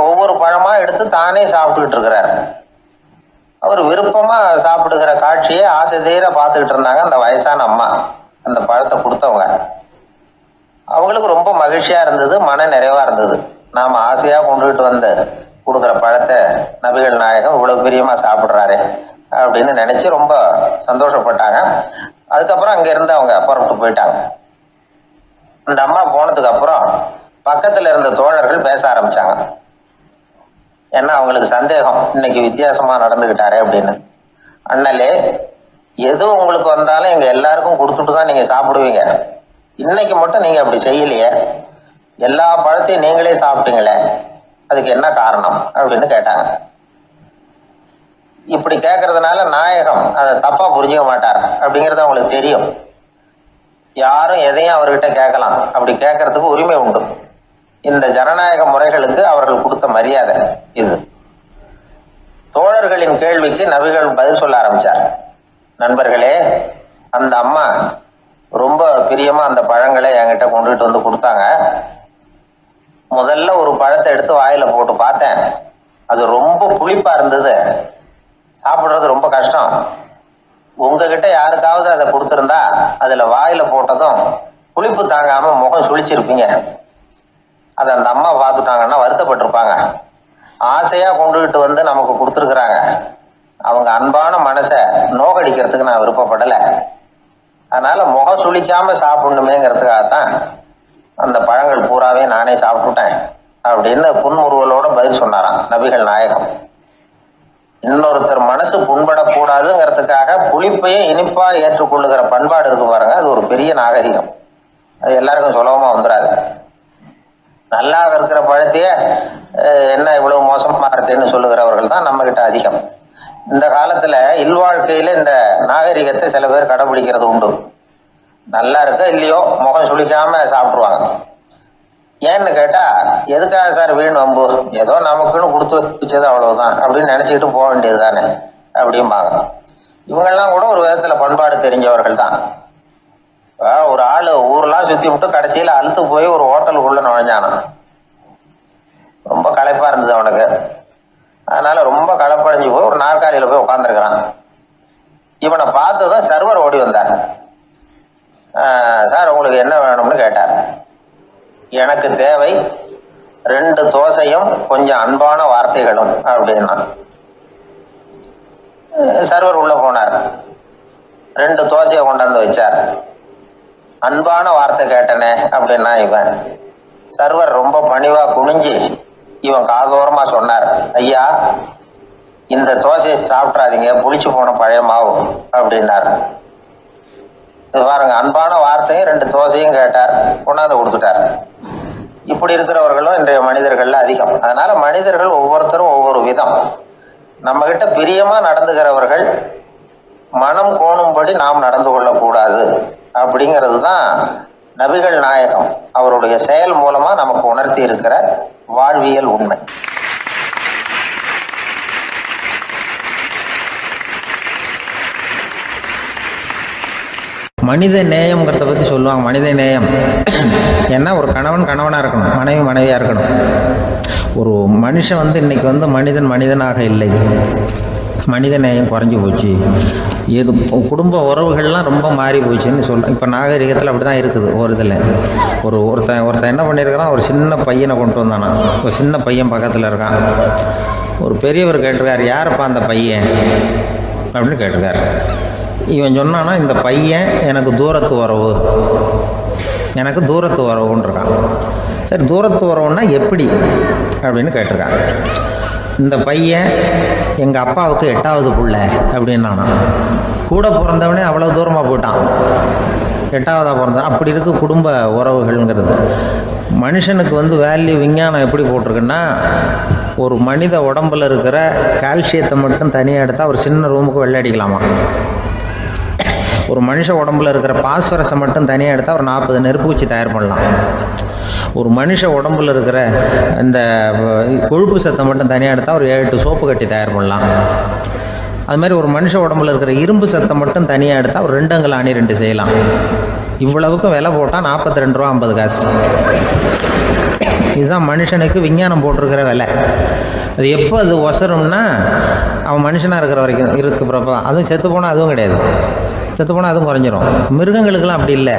ஒவ்வொரு பழமா எடுத்து தானே சாப்பிட்டுக்கிட்டு இருக்கிறார். அவர் விருப்பமா சாப்பிடுகிற காட்சியை ஆசை தீர பார்த்துக்கிட்டு இருந்தாங்க அந்த வயசான அம்மா, அந்த பழத்தை கொடுத்தவங்க. அவங்களுக்கு ரொம்ப மகிழ்ச்சியா இருந்தது, மன நிறைவா இருந்தது. நாம ஆசையா கொண்டுகிட்டு கொடுக்குற பழத்தை நபிகள் நாயகம் இவ்வளவு பிரியமா சாப்பிட்றாரு அப்படின்னு நினைச்சு ரொம்ப சந்தோஷப்பட்டாங்க. அதுக்கப்புறம் அங்க இருந்து அவங்க புறப்பட்டு போயிட்டாங்க. அந்த அம்மா போனதுக்கு அப்புறம் பக்கத்துல இருந்த தோழர்கள் பேச ஆரம்பிச்சாங்க. ஏன்னா அவங்களுக்கு சந்தேகம், இன்னைக்கு வித்தியாசமா நடந்துகிட்டாரு அப்படின்னு. அண்ணலே, எது உங்களுக்கு வந்தாலும் எங்க எல்லாருக்கும் கொடுத்துட்டு தான் நீங்க சாப்பிடுவீங்க, இன்னைக்கு மட்டும் நீங்க அப்படி செய்யலையே, எல்லா பழத்தையும் நீங்களே சாப்பிட்டீங்களே, அதுக்கு என்ன காரணம் அப்படின்னு கேட்டாங்க. இப்படி கேட்கறதுனால நாயகம் அதை தப்பா புரிஞ்சுக்க மாட்டார் அப்படிங்கிறது அவங்களுக்கு தெரியும். யாரும் எதையும் அவர்கிட்ட கேட்கலாம், அப்படி கேட்கறதுக்கு உரிமை உண்டு. இந்த ஜனநாயக முறைகளுக்கு அவர்கள் கொடுத்த மரியாதை இது. தோழர்களின் கேள்விக்கு நபிகள் பதில் சொல்ல ஆரம்பிச்சார். நண்பர்களே, அந்த அம்மா ரொம்ப பிரியமா அந்த பழங்களை என்கிட்ட கொண்டுகிட்டு வந்து கொடுத்தாங்க. முதல்ல ஒரு பழத்தை எடுத்து வாயில போட்டு பார்த்தேன். அது ரொம்ப புளிப்பா இருந்தது, சாப்பிடுறது ரொம்ப கஷ்டம். உங்ககிட்ட யாருக்காவது அதை கொடுத்துருந்தா அதுல வாயில போட்டதும் புளிப்பு தாங்காம முகம் சுழிச்சிருப்பீங்க. அதை அந்த அம்மா பார்த்துட்டாங்கன்னா வருத்தப்பட்டிருப்பாங்க. ஆசையா கொண்டுகிட்டு வந்து நமக்கு கொடுத்துருக்குறாங்க. அவங்க அன்பான மனசை நோகடிக்கிறதுக்கு நான் விருப்பப்படலை. அதனால முகம் சுழிக்காம சாப்பிடணுமேங்கிறதுக்காகத்தான் அந்த பழங்கள் பூராவே நானே சாப்பிட்டுட்டேன் அப்படின்னு புன்முறுவலோட பதில் சொன்னாராம் நபிகள் நாயகம். இன்னொருத்தர் மனசு புண்படக்கூடாதுங்கிறதுக்காக புளிப்பையும் இனிப்பா ஏற்றுக்கொள்ளுகிற பண்பாடு இருக்கு பாருங்க, அது ஒரு பெரிய நாகரிகம். அது எல்லாருக்கும் சுலபமா வந்துடாது. நல்லா இருக்கிற பழத்தையே என்ன இவ்வளவு மோசமா இருக்குன்னு சொல்லுகிறவர்கள் தான் நம்ம கிட்ட அதிகம். இந்த காலத்துல இல்வாழ்க்கையில இந்த நாகரிகத்தை சில பேர் கடைபிடிக்கிறது உண்டு. நல்லா இருக்க இல்லையோ முகம் சுளிக்காம சாப்பிடுவாங்க. ஏன்னு கேட்டா, எதுக்காக சார் வீண் வம்பு, ஏதோ நமக்குன்னு கொடுத்து வச்சது அவ்வளவுதான் அப்படின்னு நினைச்சுக்கிட்டு போக வேண்டியது தானே அப்படிம்பாங்க. இவங்கெல்லாம் கூட ஒரு விதத்துல பண்பாடு தெரிஞ்சவர்கள் தான். ஒரு ஆளு ஊரெல்லாம் சுத்தி விட்டு கடைசியில அழுத்து போய் ஒரு ஹோட்டலுக்குள்ள நுழைஞ்சானா. ரொம்ப களைப்பா இருந்தது அவனுக்கு. அதனால ரொம்ப களைப்படைஞ்சு போய் ஒரு நாற்காலியில போய் உட்காந்துருக்கிறான். இவனை பார்த்ததும் சர்வர் ஓடி வந்தார். சார் உங்களுக்கு என்ன வேணும்னு கேட்டார். எனக்கு தேவை 2 தோசையும் கொஞ்சம் அன்பான வார்த்தைகளும் அப்படின்னா. சர்வர் உள்ள போனார். 2 தோசையை கொண்டாந்து வச்சார். அன்பான வார்த்தை கேட்டனே அப்படின்னா இவன். சர்வர் ரொம்ப பணிவா குனிஞ்சு இவன் காதோரமா சொன்னார், ஐயா இந்த தோசையை சாப்பிட்றாதீங்க, புளிச்சு போன பழைய மாவு அப்படின்னார். இது பாருங்க, அன்பான வார்த்தையும் 2 தோசையும் கேட்டார், கொண்டாந்து கொடுத்துட்டார். இப்படி இருக்கிறவர்களும் இன்றைய மனிதர்கள்ல அதிகம். அதனால மனிதர்கள் ஒவ்வொருத்தரும் ஒவ்வொரு விதம். நம்ம கிட்ட பிரியமா நடந்துகிறவர்கள் மனம் கோணும்படி நாம் நடந்து கொள்ளக்கூடாது அப்படிங்கிறது தான் நபிகள் நாயகம் அவருடைய செயல் மூலமா நமக்கு உணர்த்தி இருக்கிற வாழ்வியல் உண்மை. மனித நேயம்ங்கிறத பற்றி சொல்லுவாங்க. மனித நேயம் ஏன்னா ஒரு கணவன் கணவனாக இருக்கணும், மனைவி மனைவியாக இருக்கணும். ஒரு மனுஷன் இன்னைக்கு மனிதனாக இல்லை, மனித நேயம் குறைஞ்சி போச்சு. குடும்ப உறவுகள்லாம் ரொம்ப மாறி போச்சுன்னு சொல்கிறேன். இப்போ நாகரிகத்தில் அப்படி தான் இருக்குது. ஒரு இதில் ஒருத்தன் என்ன பண்ணியிருக்கிறான், ஒரு சின்ன பையனை கொண்டு வந்தானா. ஒரு சின்ன பையன் பக்கத்தில் இருக்கான். ஒரு பெரியவர் கேட்டிருக்காரு, யாருப்பா அந்த பையன் அப்படின்னு கேட்டிருக்காரு. இவன் சொன்னான்னா, இந்த பையன் எனக்கு தூரத்து உறவுன்னு இருக்கான். சரி, தூரத்து உறவுன்னா எப்படி அப்படின்னு கேட்டிருக்கான். இந்த பையன் எங்கள் அப்பாவுக்கு 8வது புள்ள அப்படின்னானா. கூட பிறந்தவனே அவ்வளோ தூரமாக போயிட்டான், 8வதாக பிறந்தான். அப்படி இருக்கு குடும்ப உறவுகள்ங்கிறது. மனுஷனுக்கு வேல்யூ விஞ்ஞானம் எப்படி போட்டிருக்குன்னா, ஒரு மனித உடம்பில் இருக்கிற கால்சியத்தை மட்டும் தனியாக எடுத்தால் ஒரு சின்ன ரூமுக்கு வெள்ளை அடிக்கலாமா. ஒரு மனுஷ உடம்புல இருக்கிற பாஸ்பரஸை மட்டும் தனியாக எடுத்தால் ஒரு 40 நெருப்பூச்சி தயார் பண்ணலாம். ஒரு மனுஷ உடம்புல இருக்கிற இந்த கொழுப்பு சத்தை மட்டும் தனியாக எடுத்தால் ஒரு 7 சோப்பு கட்டி தயார் பண்ணலாம். அது மாதிரி ஒரு மனுஷ உடம்புல இருக்கிற இரும்பு சத்தை மட்டும் தனியாக எடுத்தால் ஒரு 2 அங்குல ஆணி 2 செய்யலாம். இவ்வளவுக்கும் விலை போட்டால் 42 ரூபா 50 காசு. இதுதான் மனுஷனுக்கு விஞ்ஞானம் போட்டிருக்கிற விலை. அது எப்போ அது ஒசரும்னா, அவன் மனுஷனாக இருக்கிற வரைக்கும் இருக்கிறப்ப. அதுவும் செத்து போனால் அதுவும் கிடையாது, செத்து போனால் அதுவும் குறைஞ்சிரும். மிருகங்களுக்கெல்லாம் அப்படி இல்லை,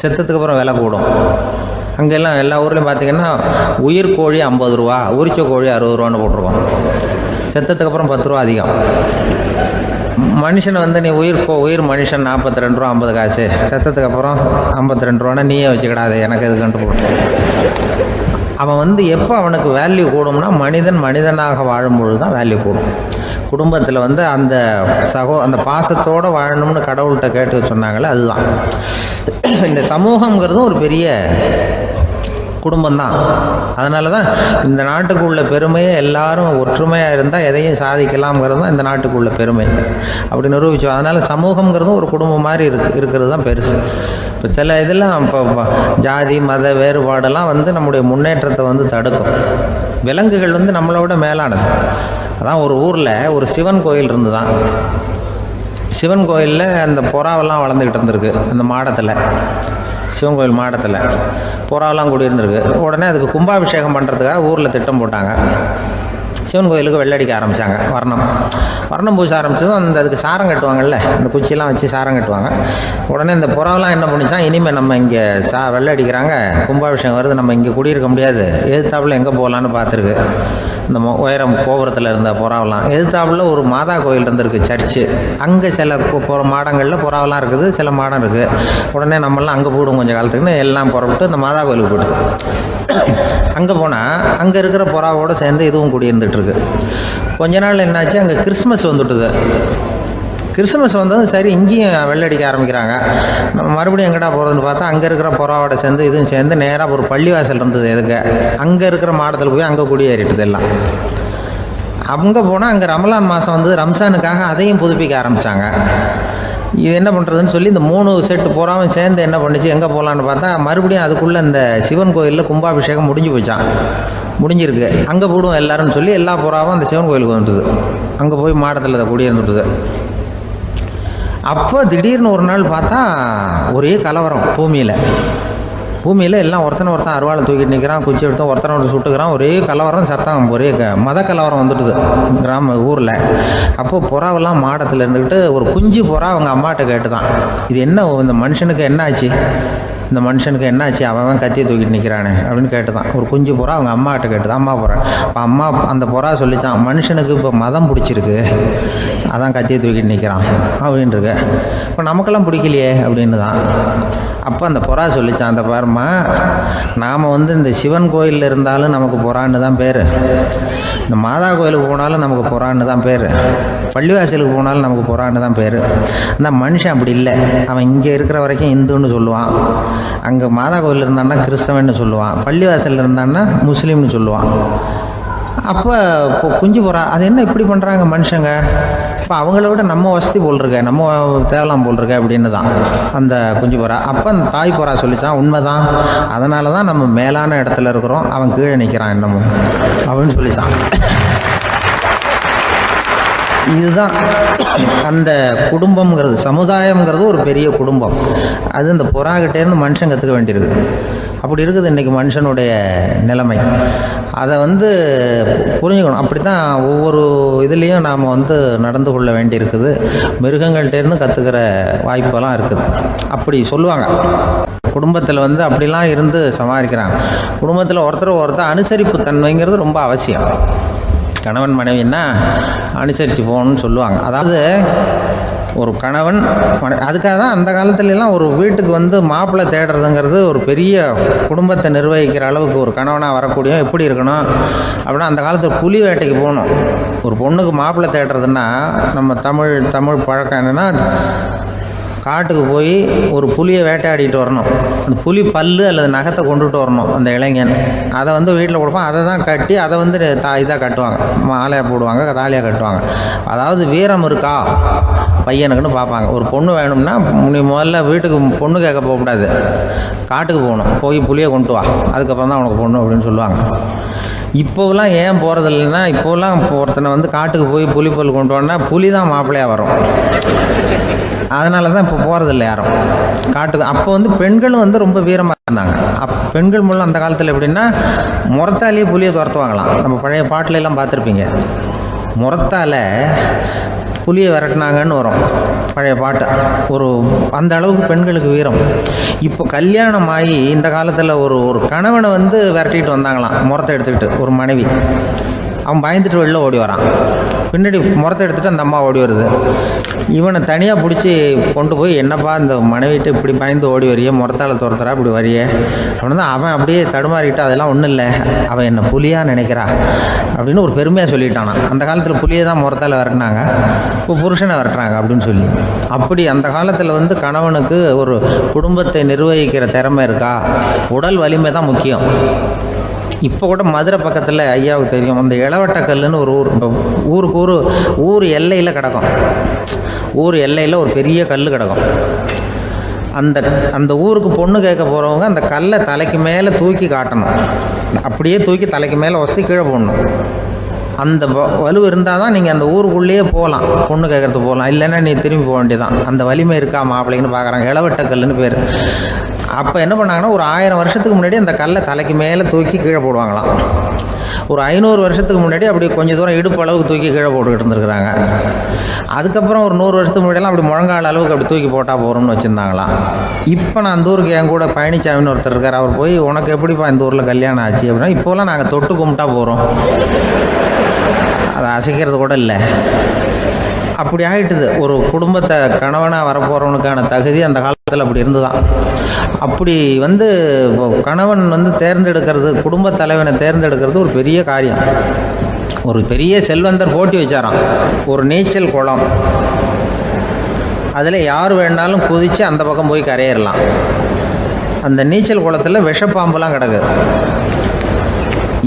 செத்ததுக்கு அப்புறம் விலை கூடும். அங்கெல்லாம் எல்லா ஊர்லேயும் பார்த்திங்கன்னா உயிர் கோழி 50 ரூபா, உரிச்ச கோழி 60 ரூபான்னு போட்டிருக்கோம். செத்ததுக்கு அப்புறம் 10 ரூபா அதிகம். மனுஷனை நீ உயிர் மனுஷன் 42 ரூபா 50 காசு, செத்ததுக்கு அப்புறம் 52 ரூபான்னா நீயே வச்சுக்கிடாது, எனக்கு இது கண்டு போட்டு. அவன் எப்போ அவனுக்கு வேல்யூ கூடும்னா, மனிதனாக வாழும்பொழுது தான் வேல்யூ கூடும். குடும்பத்தில் அந்த அந்த பாசத்தோடு வாழணும்னு கடவுள்கிட்ட கேட்டு சொன்னாங்களே, அதுதான். இந்த சமூகங்கிறதும் ஒரு பெரிய குடும்பம்தான். அதனால தான் இந்த நாட்டுக்கு உள்ள பெருமையை எல்லாரும் ஒற்றுமையாக இருந்தால் எதையும் சாதிக்கலாம்ங்கிறது தான் இந்த நாட்டுக்கு உள்ள பெருமை. அப்படி நிரூபித்தோம். அதனால் சமூகங்கிறதும் ஒரு குடும்பம் மாதிரி இருக்கிறது தான் பெருசு. இப்போ சில இதெல்லாம் இப்போ ஜாதி மத வேறுபாடெல்லாம் நம்முடைய முன்னேற்றத்தை தடுக்கும். விலங்குகள் நம்மளோட மேலானது. அதான் ஒரு ஊரில் ஒரு சிவன் கோயில் இருந்து தான். சிவன் கோயிலில் அந்த புறாவெல்லாம் வளர்ந்துக்கிட்டு இருந்திருக்கு. அந்த மாடத்தில், சிவன் கோயில் மாடத்தில் புறாவெல்லாம் கூடியிருந்திருக்கு. உடனே அதுக்கு கும்பாபிஷேகம் பண்ணுறதுக்காக ஊரில் திட்டம் போட்டாங்க. சிவன் கோயிலுக்கு வெள்ளடிக்க ஆரம்பித்தாங்க. வர்ணம் பூச ஆரம்பித்ததும் அதுக்கு சாரம் கட்டுவாங்கல்ல, அந்த குச்சியெல்லாம் வச்சு சாரம் கட்டுவாங்க. உடனே இந்த புறாவெல்லாம் என்ன பண்ணிச்சா, இனிமேல் நம்ம இங்கே வெள்ளடிக்கிறாங்க, கும்பாபிஷேகம் வருது, நம்ம இங்கே குடியிருக்க முடியாது, எதிர்த்தாப்புல எங்கே போகலான்னு பார்த்துருக்கு. இந்த உயரம் கோபுரத்தில் இருந்த புறாவெல்லாம் எதிர்த்தாப்புல ஒரு மாதா கோயில் இருந்திருக்கு, சர்ச்சு. அங்கே சில மாடங்களில் புறாவெல்லாம் இருக்குது, சில மாடம் இருக்குது. உடனே நம்மளாம் அங்கே போயிடும் கொஞ்சம் காலத்துக்குன்னு எல்லாம் புறப்பட்டு இந்த மாதா கோயிலுக்கு போயிடுது. அங்கே போனால் அங்கே இருக்கிற புறாவோடு சேர்ந்து இதுவும் குடியிருந்துகிட்ருக்கு. கொஞ்ச நாள் என்னாச்சு, அங்கே கிறிஸ்மஸ் வந்துட்டுது. கிறிஸ்மஸ் வந்ததும் சரி இங்கேயும் வெள்ளடிக்க ஆரம்பிக்கிறாங்க. நம்ம மறுபடியும் எங்கடா போகிறதுன்னு பார்த்தா அங்கே இருக்கிற புறாவோட சேர்ந்து இதுவும் சேர்ந்து நேராக ஒரு பள்ளிவாசல் இருந்தது. எதுக்கு அங்கே இருக்கிற மாடத்தில் போய் அங்கே குடியேறிட்டுது எல்லாம். அங்கே போனால் அங்கே ரமலான் மாதம் ரம்ஜானுக்காக அதையும் புதுப்பிக்க ஆரம்பித்தாங்க. இது என்ன பண்ணுறதுன்னு சொல்லி இந்த 3 செட்டு புறாவும் சேர்ந்து என்ன பண்ணிச்சு, எங்கே போகலான்னு பார்த்தா மறுபடியும் அதுக்குள்ளே இந்த சிவன் கோயிலில் கும்பாபிஷேகம் முடிஞ்சு போச்சான். முடிஞ்சிருக்கு, அங்கே போடுவோம் எல்லாருன்னு சொல்லி எல்லா புறாவும் அந்த சிவன் கோயிலுக்கு வந்துட்டுது. அங்கே போய் மாடத்தில் அதை குடியிருந்துட்டுது. அப்போ திடீர்னு ஒரு நாள் பார்த்தா ஒரே கலவரம் பூமியில் எல்லாம் ஒருத்தன் அருவாளை தூக்கிட்டு நிற்கிறான், குச்சி எடுத்து ஒருத்தனை சுட்டுக்கிறான். ஒரே கலவரம், சத்தம், ஒரே மத கலவரம் வந்துட்டுது ஊரில். அப்போது புறாவெல்லாம் மாடத்தில் இருந்துக்கிட்டு ஒரு குஞ்சு புறா அவங்க அம்மாட்ட கேட்டுதான், இது என்ன இந்த மனுஷனுக்கு என்ன ஆச்சு, இந்த மனுஷனுக்கு என்னாச்சு, அவன் கத்தியை தூக்கிட்டு நிற்கிறானே அப்படின்னு கேட்டுதான். ஒரு குஞ்சு புறா அவங்க அம்மாட்ட கேட்டுதான். அம்மா புறா. இப்போ அம்மா அந்த புறா சொல்லிச்சான், மனுஷனுக்கு இப்போ மதம் பிடிச்சிருக்கு, அதான் கத்தியை தூக்கிட்டு நிற்கிறான் அப்படின்ருக்கு. இப்போ நமக்கெல்லாம் பிடிக்கலையே அப்படின்னு தான். அப்போ அந்த புறா சொல்லிச்சான், அந்த பாருமா, நாம் இந்த சிவன் கோயிலில் இருந்தாலும் நமக்கு புறான்னு தான் பேர், இந்த மாதா கோயிலுக்கு போனாலும் நமக்கு புறான்னு தான் பேர், பள்ளிவாசலுக்கு போனாலும் நமக்கு புறான்னு தான் பேர். அந்த மனுஷன் அப்படி இல்லை. அவன் இங்கே இருக்கிற வரைக்கும் இந்துன்னு சொல்லுவான், அங்கே மாதா கோயில் இருந்தான்னா கிறிஸ்தவன்னு சொல்லுவான், பள்ளிவாசலில் இருந்தான்னா முஸ்லீம்னு சொல்லுவான். அப்போ குஞ்சு புறா அது என்ன இப்படி பண்ணுறாங்க மனுஷங்க, இப்போ அவங்கள விட நம்ம வசதி போல் இருக்க, நம்ம தேவலாம் போல் இருக்க அப்படின்னு தான் அந்த குஞ்சு புறா. அப்போ அந்த தாய் புறா சொல்லிச்சான், உண்மைதான், அதனால தான் நம்ம மேலான இடத்துல இருக்கிறோம், அவன் கீழே நிற்கிறான் என்னமோ அப்படின்னு சொல்லிச்சான். இதுதான் அந்த குடும்பம்ங்கிறது, சமுதாயம்ங்கிறது ஒரு பெரிய குடும்பம். அது இந்த புறாகிட்டேருந்து மனுஷன் கற்றுக்க வேண்டியிருக்கு. அப்படி இருக்குது இன்றைக்கி மனுஷனுடைய நிலைமை. அதை புரிஞ்சுக்கணும். அப்படி தான் ஒவ்வொரு இதுலேயும் நாம் நடந்து கொள்ள வேண்டியிருக்குது. மிருகங்கள்டேருந்து கற்றுக்கிற வாய்ப்பெல்லாம் இருக்குது. அப்படி சொல்லுவாங்க, குடும்பத்தில் அப்படிலாம் இருந்து சமாளிக்கிறாங்க. குடும்பத்தில் ஒருத்தர் அனுசரிப்பு தன்மைங்கிறது ரொம்ப அவசியம். கணவன் மனைவின்னா அனுசரித்து போகணும்னு சொல்லுவாங்க. அதாவது ஒரு கணவன் அதுக்காக தான் அந்த காலத்துலலாம் ஒரு வீட்டுக்கு மாப்பிள்ளை தேடுறதுங்கிறது ஒரு பெரிய குடும்பத்தை நிர்வகிக்கிற அளவுக்கு ஒரு கணவனாக வரக்கூடிய எப்படி இருக்கணும் அப்படின்னா, அந்த காலத்தில் புலி வேட்டைக்கு போகணும். ஒரு பொண்ணுக்கு மாப்பிள்ளை தேடுறதுன்னா நம்ம தமிழ் பழக்கம் என்னென்னா, காட்டுக்கு போய் ஒரு புலியை வேட்டையாடிட்டு வரணும். அந்த புலி பல்லு அல்லது நகத்தை கொண்டுட்டு வரணும் அந்த இளைஞன். அதை வீட்டில் கொடுப்பான். அதை தான் கட்டி அதை இதாக கட்டுவாங்க, மாலையாக போடுவாங்க, தாலியாக கட்டுவாங்க. அதாவது வீரம் இருக்கா பையனுக்குன்னு பார்ப்பாங்க. ஒரு பொண்ணு வேணும்னா நீ முதல்ல வீட்டுக்கு பொண்ணு கேட்க போகக்கூடாது, காட்டுக்கு போகணும், போய் புலியை கொண்டு வா, அதுக்கப்புறம் தான் உனக்கு பொண்ணு அப்படின்னு சொல்லுவாங்க. இப்போலாம் ஏன் போகிறது இல்லைன்னா, இப்போலாம் ஒருத்தனை காட்டுக்கு போய் புலிப்பல் கொண்டு வரனா புலி தான் மாப்பிள்ளையாக வரும். அதனால தான் இப்போ போகிறதில்ல யாரும் காட்டுக்கு. அப்போ பெண்களும் ரொம்ப வீரமாக இருந்தாங்க. பெண்கள் மூலம் அந்த காலத்தில் எப்படின்னா, முறத்தாலேயே புலியை துரத்துவாங்களாம். நம்ம பழைய பாட்டிலெல்லாம் பார்த்துருப்பீங்க, முறத்தால் புலியை விரட்டினாங்கன்னு வரும் பழைய பாட்டு. அந்த அளவுக்கு பெண்களுக்கு வீரம். இப்போ கல்யாணம் ஆகி இந்த காலத்தில் ஒரு கணவனை விரட்டிட்டு வந்தாங்களாம் முறத்தை எடுத்துக்கிட்டு ஒரு மனைவி. அவன் பயந்துட்டு வெளில ஓடி வரான். பின்னாடி முறத்தை எடுத்துகிட்டு அந்த அம்மா ஓடி வருது. இவனை தனியாக பிடிச்சி கொண்டு போய், என்னப்பா இந்த மனைவிட்டு இப்படி பயந்து ஓடி வரையே, முறத்தால் துரத்துறா இப்படி வரையே அப்படின்னா அவன் அப்படியே தடுமாறிக்கிட்டு, அதெல்லாம் ஒன்றும் இல்லை, அவன் என்ன புலியாக நினைக்கிறா அப்படின்னு ஒரு பெருமையாக சொல்லிட்டானான். அந்த காலத்தில் புலியை தான் முறத்தால் விரட்டினாங்க, இப்போ புருஷனை விரட்டுறாங்க அப்படின்னு சொல்லி. அப்படி அந்த காலத்தில் வந்து கணவனுக்கு ஒரு குடும்பத்தை நிர்வகிக்கிற திறமை இருக்கா, உடல் வலிமை தான் முக்கியம். இப்போ கூட மதுரை பக்கத்தில் ஐயாவுக்கு தெரியும், அந்த இளவட்டக்கல்லுன்னு ஒரு ஊர், ஊருக்கு ஊர் எல்லையில் கிடக்கும். ஊர் எல்லையில் ஒரு பெரிய கல் கிடக்கும். அந்த ஊருக்கு பொண்ணு கேட்க போகிறவங்க அந்த கல்லை தலைக்கு மேலே தூக்கி காட்டணும். அப்படியே தூக்கி தலைக்கு மேலே வசதி கீழே போடணும். அந்த வலு இருந்தால் தான் நீங்கள் அந்த ஊருக்குள்ளேயே போகலாம், பொண்ணு கேட்குறதுக்கு போகலாம். இல்லைன்னா நீ திரும்பி போக வேண்டியதான். அந்த வலிமை இருக்கா மாப்பிள்ளைன்னு பார்க்குறாங்க. இளவட்டக்கல்லுன்னு பேர். அப்போ என்ன பண்ணாங்கன்னா, ஒரு 1000 வருஷத்துக்கு முன்னாடி அந்த கல்லை தலைக்கு மேலே தூக்கி கீழே போடுவாங்களாம். ஒரு 500 வருஷத்துக்கு முன்னாடி அப்படி கொஞ்சம் தூரம் இடுப்பு அளவுக்கு தூக்கி கீழே போட்டுக்கிட்டு இருந்துருக்குறாங்க. அதுக்கப்புறம் ஒரு 100 வருஷத்துக்கு முன்னாடியெல்லாம் அப்படி முழங்கால் அளவுக்கு அப்படி தூக்கி போட்டால் போகிறோம்னு வச்சுருந்தாங்களாம். இப்போ நான் அந்த ஊருக்கு என் கூட பழனிசாமின்னு ஒருத்தர் இருக்கார். அவர் போய், உனக்கு எப்படிப்பா இந்த ஊரில் கல்யாணம் ஆச்சு அப்படின்னா, இப்போலாம் நாங்கள் தொட்டு கும்பிட்டா போகிறோம், அதை அசைக்கிறது கூட இல்லை. அப்படி ஆகிட்டுது. ஒரு குடும்பத்தை கணவனாக வரப்போகிறவனுக்கான தகுதி அந்த காலத்தில் அப்படி இருந்துதான். அப்படி வந்து கணவன் வந்து தேர்ந்தெடுக்கிறது, குடும்ப தலைவனை தேர்ந்தெடுக்கிறது ஒரு பெரிய காரியம். ஒரு பெரிய செல்வந்தர் போட்டி வச்சாராம், ஒரு நீச்சல் குளம், அதில் யார் வேணாலும் குதித்து அந்த பக்கம் போய் கரையேறலாம். அந்த நீச்சல் குளத்தில் விஷப்பாம்புலாம் கிடக்கு.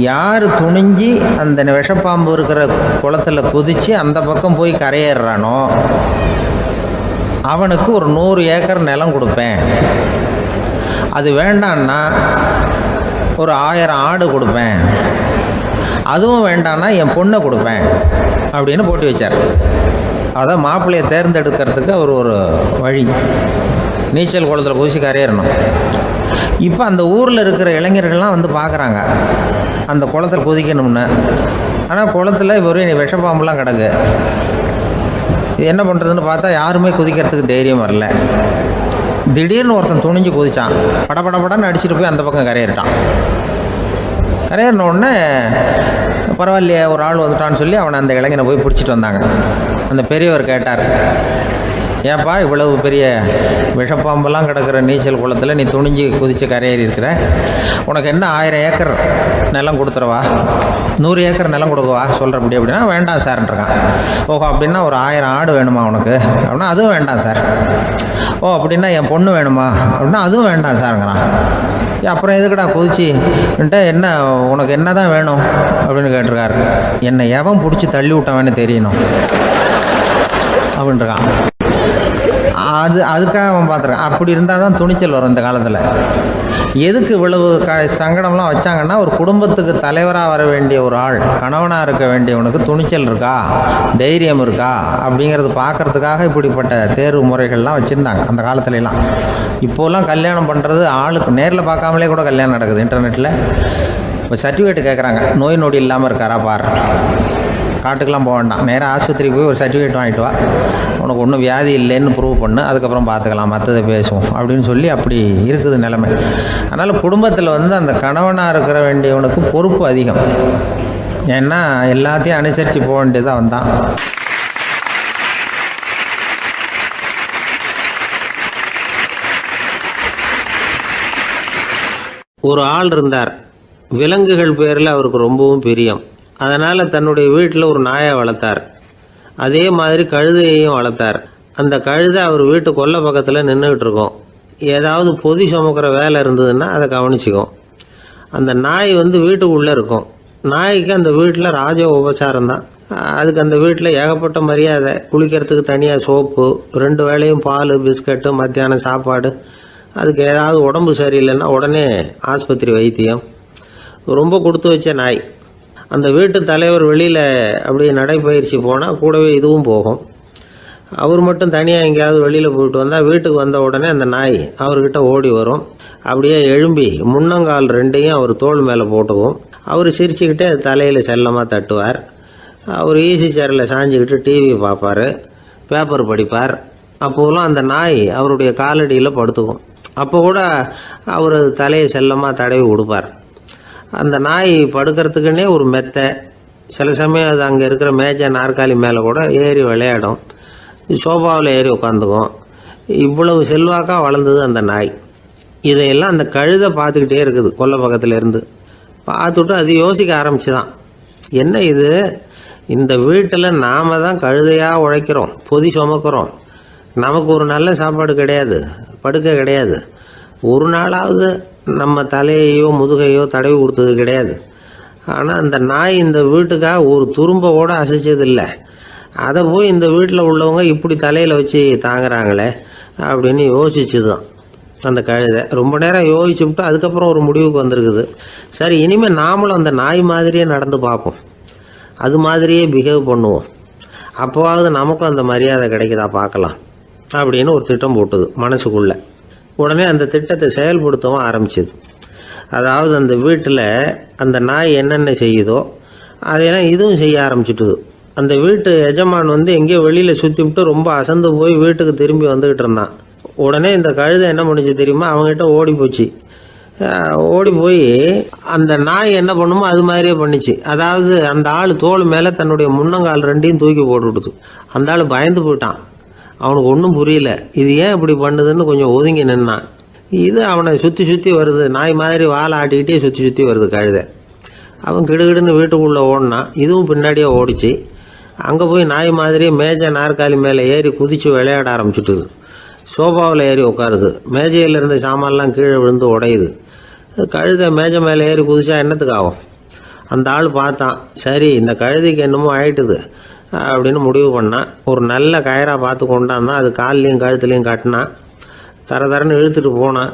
யார் துணிஞ்சி அந்த விஷப்பாம்பு இருக்கிற குளத்தில் குதித்து அந்த பக்கம் போய் கரையேறானோ அவனுக்கு ஒரு 100 ஏக்கர் நிலம் கொடுப்பேன். அது வேண்டான்னா ஒரு 1000 ஆடு கொடுப்பேன். அதுவும் வேண்டான்னா என் பொண்ணை கொடுப்பேன் அப்படின்னு போட்டி வச்சார். அதான் மாப்பிள்ளையை தேர்ந்தெடுக்கிறதுக்கு அவர் ஒரு வழி, நீச்சல் குளத்தில் குதிச்சு கரையேறணும். இப்போ அந்த ஊரில் இருக்கிற இளைஞர்கள்லாம் வந்து பார்க்குறாங்க அந்த குளத்தில் குதிக்கணும்னு. ஆனால் குளத்தில் ஒரே விஷப்பாம்புலாம் கிடக்கு. இது என்ன பண்ணுறதுன்னு பார்த்தா யாருமே குதிக்கிறதுக்கு தைரியம் வரல. திடீர்னு ஒருத்தன் துணிஞ்சு குதிச்சான். படபடன்னு அடிச்சுட்டு போய் அந்த பக்கம் கரையேறிட்டான். கரையேறின உடனே பரவாயில்லையே ஒரு ஆள் வந்துட்டான்னு சொல்லி அவனை அந்த இளைஞனை போய் பிடிச்சிட்டு வந்தாங்க. அந்த பெரியவர் கேட்டார், ஏப்பா இவ்வளவு பெரிய விஷப்பாம்பெல்லாம் கிடக்கிற நீச்சல் குளத்தில் நீ துணிஞ்சு குதித்து கரையேறி இருக்கிற, உனக்கு என்ன 1000 ஏக்கர் நிலம் கொடுத்துருவா, 100 ஏக்கர் நிலம் கொடுக்குவா சொல்கிறபடி அப்படின்னா, வேண்டாம் சார்ன்றான். ஓஹோ அப்படின்னா ஒரு 1000 ஆடு வேணுமா உனக்கு அப்படின்னா, அதுவும் வேண்டாம் சார். ஓ அப்படின்னா என் பொண்ணு வேணுமா அப்படின்னா, அதுவும் வேண்டாம் சாருங்கிறான். அப்புறம் எதுக்குடா குதிச்சுன்ட்டு, என்ன உனக்கு என்ன தான் வேணும் அப்படின்னு கேட்டிருக்காரு. என்னை எவன் பிடிச்சி தள்ளி விட்டவன்னு தெரியணும் அப்படின்றான். அதுக்காக அவன் பார்த்துருக்கான். அப்படி இருந்தால் தான் துணிச்சல் வரும் இந்த காலத்தில். எதுக்கு இவ்வளவு சங்கடம்லாம் வச்சாங்கன்னா, ஒரு குடும்பத்துக்கு தலைவராக வர வேண்டிய ஒரு ஆள், கணவனாக இருக்க வேண்டியவனுக்கு துணிச்சல் இருக்கா, தைரியம் இருக்கா அப்படிங்கிறது பார்க்குறதுக்காக இப்படிப்பட்ட தேர்வு முறைகள்லாம் வச்சுருந்தாங்க அந்த காலத்துலலாம். இப்போலாம் கல்யாணம் பண்ணுறது ஆளுக்கு நேரில் பார்க்காமலே கூட கல்யாணம் நடக்குது இன்டர்நெட்டில். இப்போ சர்டிஃபிகேட் கேட்குறாங்க, நோய் நொடி இல்லாமல் இருக்காரா பாரு. காட்டுக்கெலாம் போக வேண்டாம், நேராக ஆஸ்பத்திரிக்கு போய் ஒரு சர்டிஃபிகேட் வாங்கிட்டு வா, உனக்கு ஒன்றும் வியாதி இல்லைன்னு ப்ரூவ் பண்ணு, அதுக்கப்புறம் பார்த்துக்கலாம், மற்றதை பேசுவோம் அப்படின்னு சொல்லி அப்படி இருக்குது நிலைமை. அதனால் குடும்பத்தில் வந்து அந்த கணவனாக இருக்கிற வேண்டியவனுக்கு பொறுப்பு அதிகம். ஏன்னா எல்லாத்தையும் அனுசரித்து போக வேண்டியதாக வந்தான். ஒரு ஆள் இருந்தார். விலங்குகள் பேரில் அவருக்கு ரொம்பவும் பிரியம். அதனால் தன்னுடைய வீட்டில் ஒரு நாயை வளர்த்தார். அதே மாதிரி கழுதையையும் வளர்த்தார். அந்த கழுதை அவர் வீட்டு கொல்லை பக்கத்தில் நின்றுக்கிட்டு இருக்கும். ஏதாவது பொதி சுமக்கிற வேலை இருந்ததுன்னா அதை கவனிச்சிக்கும். அந்த நாய் வந்து வீட்டுக்குள்ளே இருக்கும். நாய்க்கு அந்த வீட்டில் ராஜ உபசாரம் தான். அதுக்கு அந்த வீட்டில் ஏகப்பட்ட மரியாதை. குளிக்கிறதுக்கு தனியாக சோப்பு, 2 வேளையும் பால், பிஸ்கட்டு, மத்தியானம் சாப்பாடு. அதுக்கு ஏதாவது உடம்பு சரியில்லைன்னா உடனே ஆஸ்பத்திரி வைத்தியம். ரொம்ப கொடுத்து வச்ச நாய். அந்த வீட்டு தலைவர் வெளியில் அப்படியே நடைப்பயிற்சி போனால் கூடவே இதுவும் போகும். அவர் மட்டும் தனியாக எங்கேயாவது வெளியில் போயிட்டு வந்தால் வீட்டுக்கு வந்த உடனே அந்த நாய் அவர்கிட்ட ஓடி வரும். அப்படியே எழும்பி முன்னங்கால் 2ஐயும் அவர் தோள் மேலே போட்டுக்கும். அவர் சிரிச்சுக்கிட்டே தலையில் செல்லமாக தட்டுவார். அவர் ஈசி சேரில் சாஞ்சிக்கிட்டு டிவி பார்ப்பார், பேப்பர் படிப்பார். அப்போலாம் அந்த நாய் அவருடைய காலடியில் படுத்துக்கும். அப்போ கூட அவர் தலையை செல்லமாக தடவி கொடுப்பார். அந்த நாய் படுக்கிறதுக்குன்னே ஒரு மெத்தை, சில சமயம் அது அங்கே இருக்கிற மேஜை நாற்காலி மேலே கூட ஏறி விளையாடும், சோஃபாவில் ஏறி உட்காந்துக்கும். இவ்வளவு செல்வாக்காக வளர்ந்தது அந்த நாய். இதையெல்லாம் அந்த கழுதை பார்த்துக்கிட்டே இருக்குது கொல்லை பக்கத்தில் இருந்து. பார்த்துட்டு அது யோசிக்க ஆரம்பிச்சுதான், என்ன இது, இந்த வீட்டில் நாம் தான் கழுதையாக உழைக்கிறோம், பொதி சுமக்கிறோம், நமக்கு ஒரு நல்ல சாப்பாடு கிடையாது, படுக்கை கிடையாது, ஒரு நாளாவது நம்ம தலையையோ முதுகையோ தடவி கொடுத்தது கிடையாது. ஆனால் அந்த நாய் இந்த வீட்டுக்காக ஒரு துரும்ப கூட அசைச்சதில்லை. அதை போய் இந்த வீட்டில் உள்ளவங்க இப்படி தலையில் வச்சு தாங்குறாங்களே அப்படின்னு யோசிச்சு தான் அந்த கழுதை ரொம்ப நேரம் யோசிச்சுவிட்டு அதுக்கப்புறம் ஒரு முடிவுக்கு வந்திருக்குது. சரி, இனிமேல் நாமளும் அந்த நாய் மாதிரியே நடந்து பார்ப்போம், அது மாதிரியே பிஹேவ் பண்ணுவோம், அப்போவாவது நமக்கும் அந்த மரியாதை கிடைக்குதா பார்க்கலாம் அப்படின்னு ஒரு திட்டம் போட்டுது மனசுக்குள்ள. உடனே அந்த திட்டத்தை செயல்படுத்தவும் ஆரம்பிச்சிது. அதாவது அந்த வீட்டில் அந்த நாய் என்னென்ன செய்யுதோ அதையெல்லாம் இதுவும் செய்ய ஆரம்பிச்சுட்டுது. அந்த வீட்டு எஜமான் எங்கேயோ வெளியில் சுற்றி விட்டு ரொம்ப அசந்து போய் வீட்டுக்கு திரும்பி வந்துக்கிட்டு இருந்தான். உடனே இந்த கழுதை என்ன பண்ணிச்சு தெரியுமா, அவங்ககிட்ட ஓடி போச்சு. ஓடி போய் அந்த நாய் என்ன பண்ணுமோ அது மாதிரியே பண்ணிச்சு. அதாவது அந்த ஆள் தோள் மேலே தன்னுடைய முன்னங்கால் ரெண்டையும் தூக்கி போட்டு விடுது. அந்த ஆள் பயந்து போயிட்டான். அவனுக்கு ஒன்றும் புரியல, இது ஏன் இப்படி பண்ணுதுன்னு கொஞ்சம் ஒதுங்கி நின்னான். இது அவனை சுற்றி சுற்றி வருது, நாய் மாதிரி வாழை ஆட்டிக்கிட்டே சுற்றி சுற்றி வருது கழுதை. அவன் கிடுகிடுன்னு வீட்டுக்குள்ளே ஓடினான், இதுவும் பின்னாடியே ஓடிச்சு. அங்கே போய் நாய் மாதிரியே மேஜை நாற்காலி மேலே ஏறி குதித்து விளையாட ஆரம்பிச்சுட்டுது. சோஃபாவில் ஏறி உட்காருது, மேஜையில் இருந்த சாமான்லாம் கீழே விழுந்து உடையுது. கழுதை மேஜை மேலே ஏறி குதிச்சா என்னத்துக்கு ஆகும்? அந்த ஆள் பார்த்தான், சரி இந்த கழுதைக்கு என்னமோ ஆயிட்டுது அப்படின்னு முடிவு பண்ணான். ஒரு நல்ல கயிறாக பார்த்து கொண்டான்னா அது கால்லையும் கழுத்துலையும் கட்டினான். தரன்னு இழுத்துட்டு போனான்.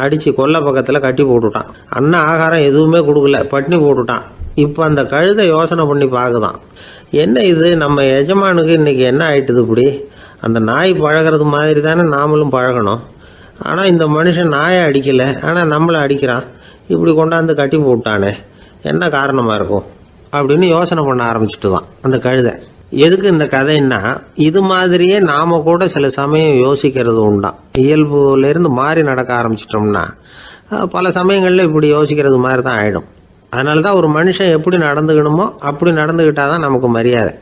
அடித்து கொல்லை பக்கத்தில் கட்டி போட்டுட்டான். அண்ணன் ஆகாரம் எதுவுமே கொடுக்கல, பட்டினி போட்டுட்டான். இப்போ அந்த கழுதை யோசனை பண்ணி பார்க்குதான், என்ன இது, நம்ம எஜமானுக்கு இன்னைக்கு என்ன ஆயிட்டுது இப்படி? அந்த நாய் பழகிறது மாதிரி தானே நாமளும் பழகணும். ஆனால் இந்த மனுஷன் நாயை அடிக்கலை, ஆனால் நம்மளை அடிக்கிறான், இப்படி கொண்டாந்து கட்டி போட்டானே, என்ன காரணமாக இருக்கும் அப்படின்னு யோசனை பண்ண ஆரம்பிச்சுட்டு தான் அந்த கழுதை. எதுக்கு இந்த கதைன்னா, இது மாதிரியே நாம கூட சில சமயம் யோசிக்கிறது உண்டாம். இயல்புலேருந்து மாறி நடக்க ஆரம்பிச்சிட்டோம்னா பல சமயங்களில் இப்படி யோசிக்கிறது மாதிரி தான் ஆகிடும். அதனால தான் ஒரு மனுஷன் எப்படி நடந்துக்கணுமோ அப்படி நடந்துக்கிட்டா தான் நமக்கு மரியாதை.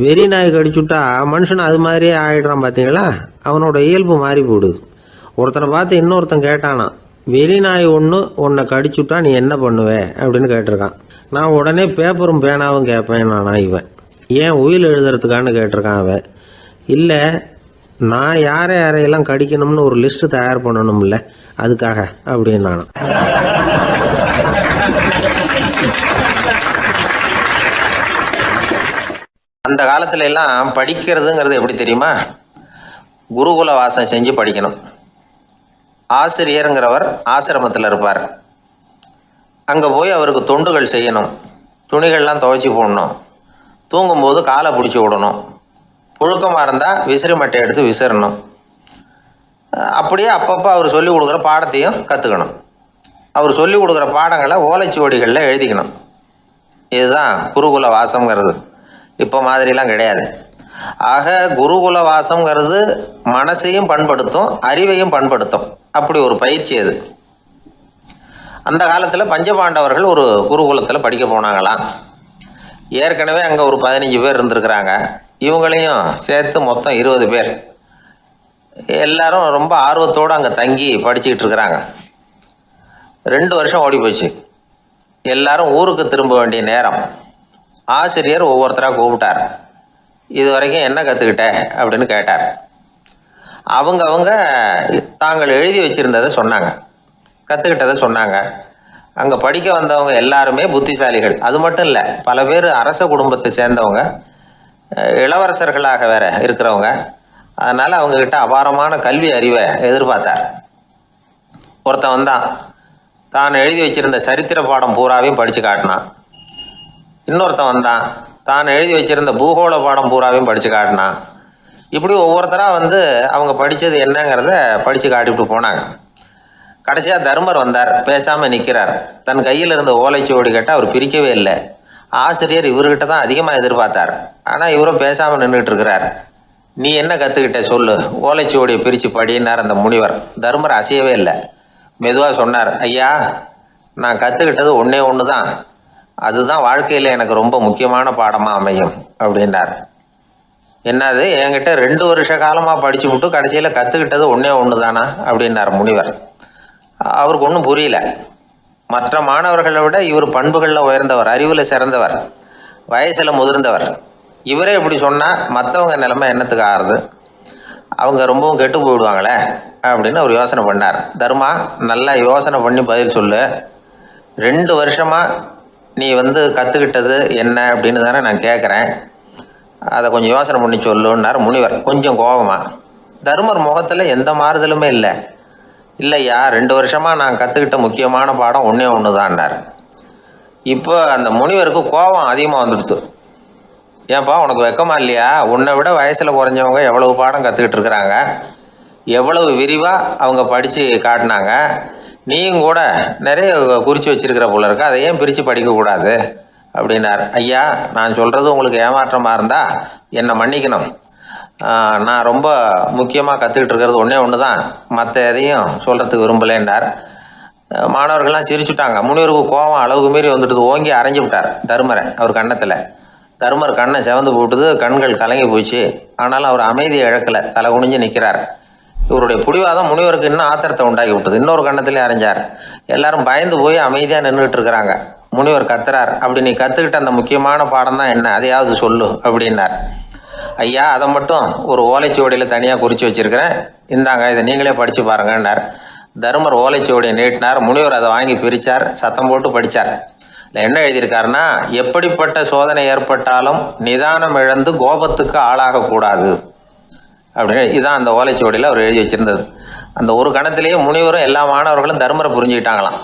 வெறி நாய் கடிச்சுட்டா மனுஷன் அது மாதிரியே ஆகிடுறான் பார்த்தீங்களா, அவனோட இயல்பு மாறி போடுது. ஒருத்தனை பார்த்து இன்னொருத்தன் கேட்டானா, வெறி நாய் உன்னை கடிச்சுட்டா நீ என்ன பண்ணுவே அப்படின்னு கேட்டிருக்கான். நான் உடனே பேப்பரும் பேனாவும் கேட்பேன் நானா இவன். ஏன் உயில் எழுதுறதுக்கான்னு கேட்டிருக்கான் அவன். இல்லை, நான் யாரையெல்லாம் கடிக்கணும்னு ஒரு லிஸ்ட் தயார் பண்ணணும்ல, அதுக்காக அப்படின்னு நானும். அந்த காலத்துல எல்லாம் படிக்கிறதுங்கிறது எப்படி தெரியுமா, குருகுல வாசம் செஞ்சு படிக்கணும். ஆசிரியருங்கிறவர் ஆசிரமத்தில் இருப்பார். அங்கே போய் அவருக்கு தொண்டுகள் செய்யணும், துணிகள்லாம் துவைச்சி போடணும், தூங்கும்போது காலை பிடிச்சி விடணும், புழுக்கமாக இருந்தால் விசிறி மட்டை எடுத்து விசிறணும். அப்படியே அப்பப்போ அவர் சொல்லிக் கொடுக்குற பாடத்தையும் கற்றுக்கணும். அவர் சொல்லிக் கொடுக்குற பாடங்களை ஓலைச்சுவடிகளில் எழுதிக்கணும். இதுதான் குருகுல வாசம்ங்கிறது. இப்போ மாதிரிலாம் கிடையாது. ஆக குருகுல வாசம்ங்கிறது மனசையும் பண்படுத்தும், அறிவையும் பண்படுத்தும். அப்படி ஒரு பயிற்சி அது. அந்த காலத்தில் பஞ்சபாண்டவர்கள் ஒரு குருகுலத்தில் படிக்க போனாங்களாம். ஏற்கனவே அங்கே ஒரு 15 பேர் இருந்திருக்கிறாங்க. இவங்களையும் சேர்த்து மொத்தம் 20 பேர். எல்லாரும் ரொம்ப ஆர்வத்தோடு அங்கே தங்கி படிச்சுக்கிட்டு இருக்கிறாங்க. 2 வருஷம் ஓடி போச்சு. எல்லாரும் ஊருக்கு திரும்ப வேண்டிய நேரம். ஆசிரியர் ஒவ்வொருத்தராக கூப்பிட்டார். இது வரைக்கும் என்ன கற்றுக்கிட்ட அப்படின்னு கேட்டார். அவங்க தாங்கள் எழுதி வச்சிருந்ததை சொன்னாங்க, கற்றுக்கிட்டதை சொன்னாங்க. அங்கே படிக்க வந்தவங்க எல்லாருமே புத்திசாலிகள். அது மட்டும் இல்லை, பல பேர் அரச குடும்பத்தை சேர்ந்தவங்க, இளவரசர்களாக வேற இருக்கிறவங்க. அதனால் அவங்கக்கிட்ட அபாரமான கல்வி அறிவை எதிர்பார்த்தார். ஒருத்தன் வந்தான், தான் எழுதி வச்சிருந்த சரித்திர பாடம் பூராவையும் படித்து காட்டினான். இன்னொருத்தன் வந்தான், தான் எழுதி வச்சிருந்த பூகோள பாடம் பூராவையும் படித்து காட்டினான். இப்படி ஒவ்வொருத்தராக அவங்க படித்தது என்னங்கிறத படித்து காட்டிவிட்டு போனாங்க. கடைசியாக தர்மர் வந்தார். பேசாமல் நிற்கிறார். தன் கையில் இருந்த ஓலைச்சுவடி கேட்டால் அவர் பிரிக்கவே இல்லை. ஆசிரியர் இவர்கிட்ட தான் அதிகமாக எதிர்பார்த்தார். ஆனால் இவரும் பேசாமல் நின்றுட்டு இருக்கிறார். நீ என்ன கற்றுக்கிட்ட சொல்லு, ஓலைச்சுவடியை பிரித்து படினார் அந்த முனிவர். தர்மர் அசையவே இல்லை. மெதுவாக சொன்னார், ஐயா, நான் கற்றுக்கிட்டது ஒன்றே ஒன்று தான். அதுதான் வாழ்க்கையில் எனக்கு ரொம்ப முக்கியமான பாடமாக அமையும் அப்படின்னார். என்னது, என்கிட்ட 2 வருஷ காலமாக படிச்சு விட்டு கடைசியில் கற்றுக்கிட்டது ஒன்று தானா அப்படின்னார் முனிவர். அவருக்கு ஒன்றும் புரியல. மற்ற மாணவர்களை விட இவர் பண்புகளில் உயர்ந்தவர், அறிவில் சிறந்தவர், வயசில் முதிர்ந்தவர். இவரே இப்படி சொன்னால் மற்றவங்க நிலைமை என்னத்துக்கு ஆறுது, அவங்க ரொம்பவும் கெட்டு போயிடுவாங்களே அப்படின்னு அவர் யோசனை பண்ணார். தர்மா, நல்லா யோசனை பண்ணி பதில் சொல்லு. 2 வருஷமாக நீ கற்றுக்கிட்டது என்ன அப்படின்னு தானே நான் கேட்குறேன், அதை கொஞ்சம் யோசனை பண்ணி சொல்லுன்னார் முனிவர் கொஞ்சம் கோபமாக. தர்மர் முகத்தில் எந்த மாறுதலுமே இல்லை. இல்லையா, 2 வருஷமாக நான் கற்றுக்கிட்ட முக்கியமான பாடம் ஒன்று தான்னார். இப்போ அந்த முனிவருக்கு கோபம் அதிகமாக வந்துடுச்சு. ஏன்பா, உனக்கு வெக்கமா இல்லையா? உன்னை விட வயசில் குறைஞ்சவங்க எவ்வளவு பாடம் கற்றுக்கிட்டு இருக்கிறாங்க, எவ்வளவு விரிவாக அவங்க படித்து காட்டினாங்க. நீயும் கூட நிறைய குறித்து வச்சிருக்கிற போல இருக்க, அதை ஏன் பிரித்து படிக்கக்கூடாது அப்படின்னார். ஐயா, நான் சொல்கிறது உங்களுக்கு ஏமாற்றமாக இருந்தால் என்னை மன்னிக்கணும். நான் ரொம்ப முக்கியமாக கற்றுக்கிட்டு இருக்கிறது ஒன்று தான், மற்ற எதையும் சொல்கிறதுக்கு விரும்பலைன்னார். மாணவர்கள்லாம் சிரிச்சுட்டாங்க. முனிவருக்கு கோபம் அளவுக்கு மீறி வந்துட்டு ஓங்கி அரைஞ்சு விட்டார் தர்மரை அவர் கன்னத்தில். தர்மர் கண்ணை செவந்து போட்டுது, கண்கள் கலங்கி போச்சு. ஆனாலும் அவர் அமைதியை இழக்கலை, தலை குனிஞ்சு நிற்கிறார். இவருடைய பிடிவாதம் முனிவருக்கு இன்னும் ஆத்திரத்தை உண்டாக்கி விட்டது. இன்னொரு கண்ணத்திலே அரைஞ்சார். எல்லாரும் பயந்து போய் அமைதியாக நின்றுட்டு இருக்கிறாங்க. முனிவர் கத்துறார், அப்படி நீ கற்றுக்கிட்ட அந்த முக்கியமான பாடம் தான் என்ன, அதையாவது சொல்லு அப்படின்னார். ஐயா, அதை மட்டும் ஒரு ஓலைச்சுவடியில் தனியாக குறித்து வச்சிருக்கிறேன், இந்தாங்க, இதை நீங்களே படித்து பாருங்கன்னார். தர்மர் ஓலைச்சுவடியை நீட்டினார். முனிவர் அதை வாங்கி பிரித்தார், சத்தம் போட்டு படித்தார். என்ன எழுதியிருக்காருன்னா, எப்படிப்பட்ட சோதனை ஏற்பட்டாலும் நிதானம் இழந்து கோபத்துக்கு ஆளாகக்கூடாது அப்படின்னு. இதுதான் அந்த ஓலைச்சுவடியில் அவர் எழுதி வச்சிருந்தது. அந்த ஒரு கணத்திலேயே முனிவரும் எல்லா மாணவர்களும் தர்மரை புரிஞ்சுக்கிட்டாங்களாம்.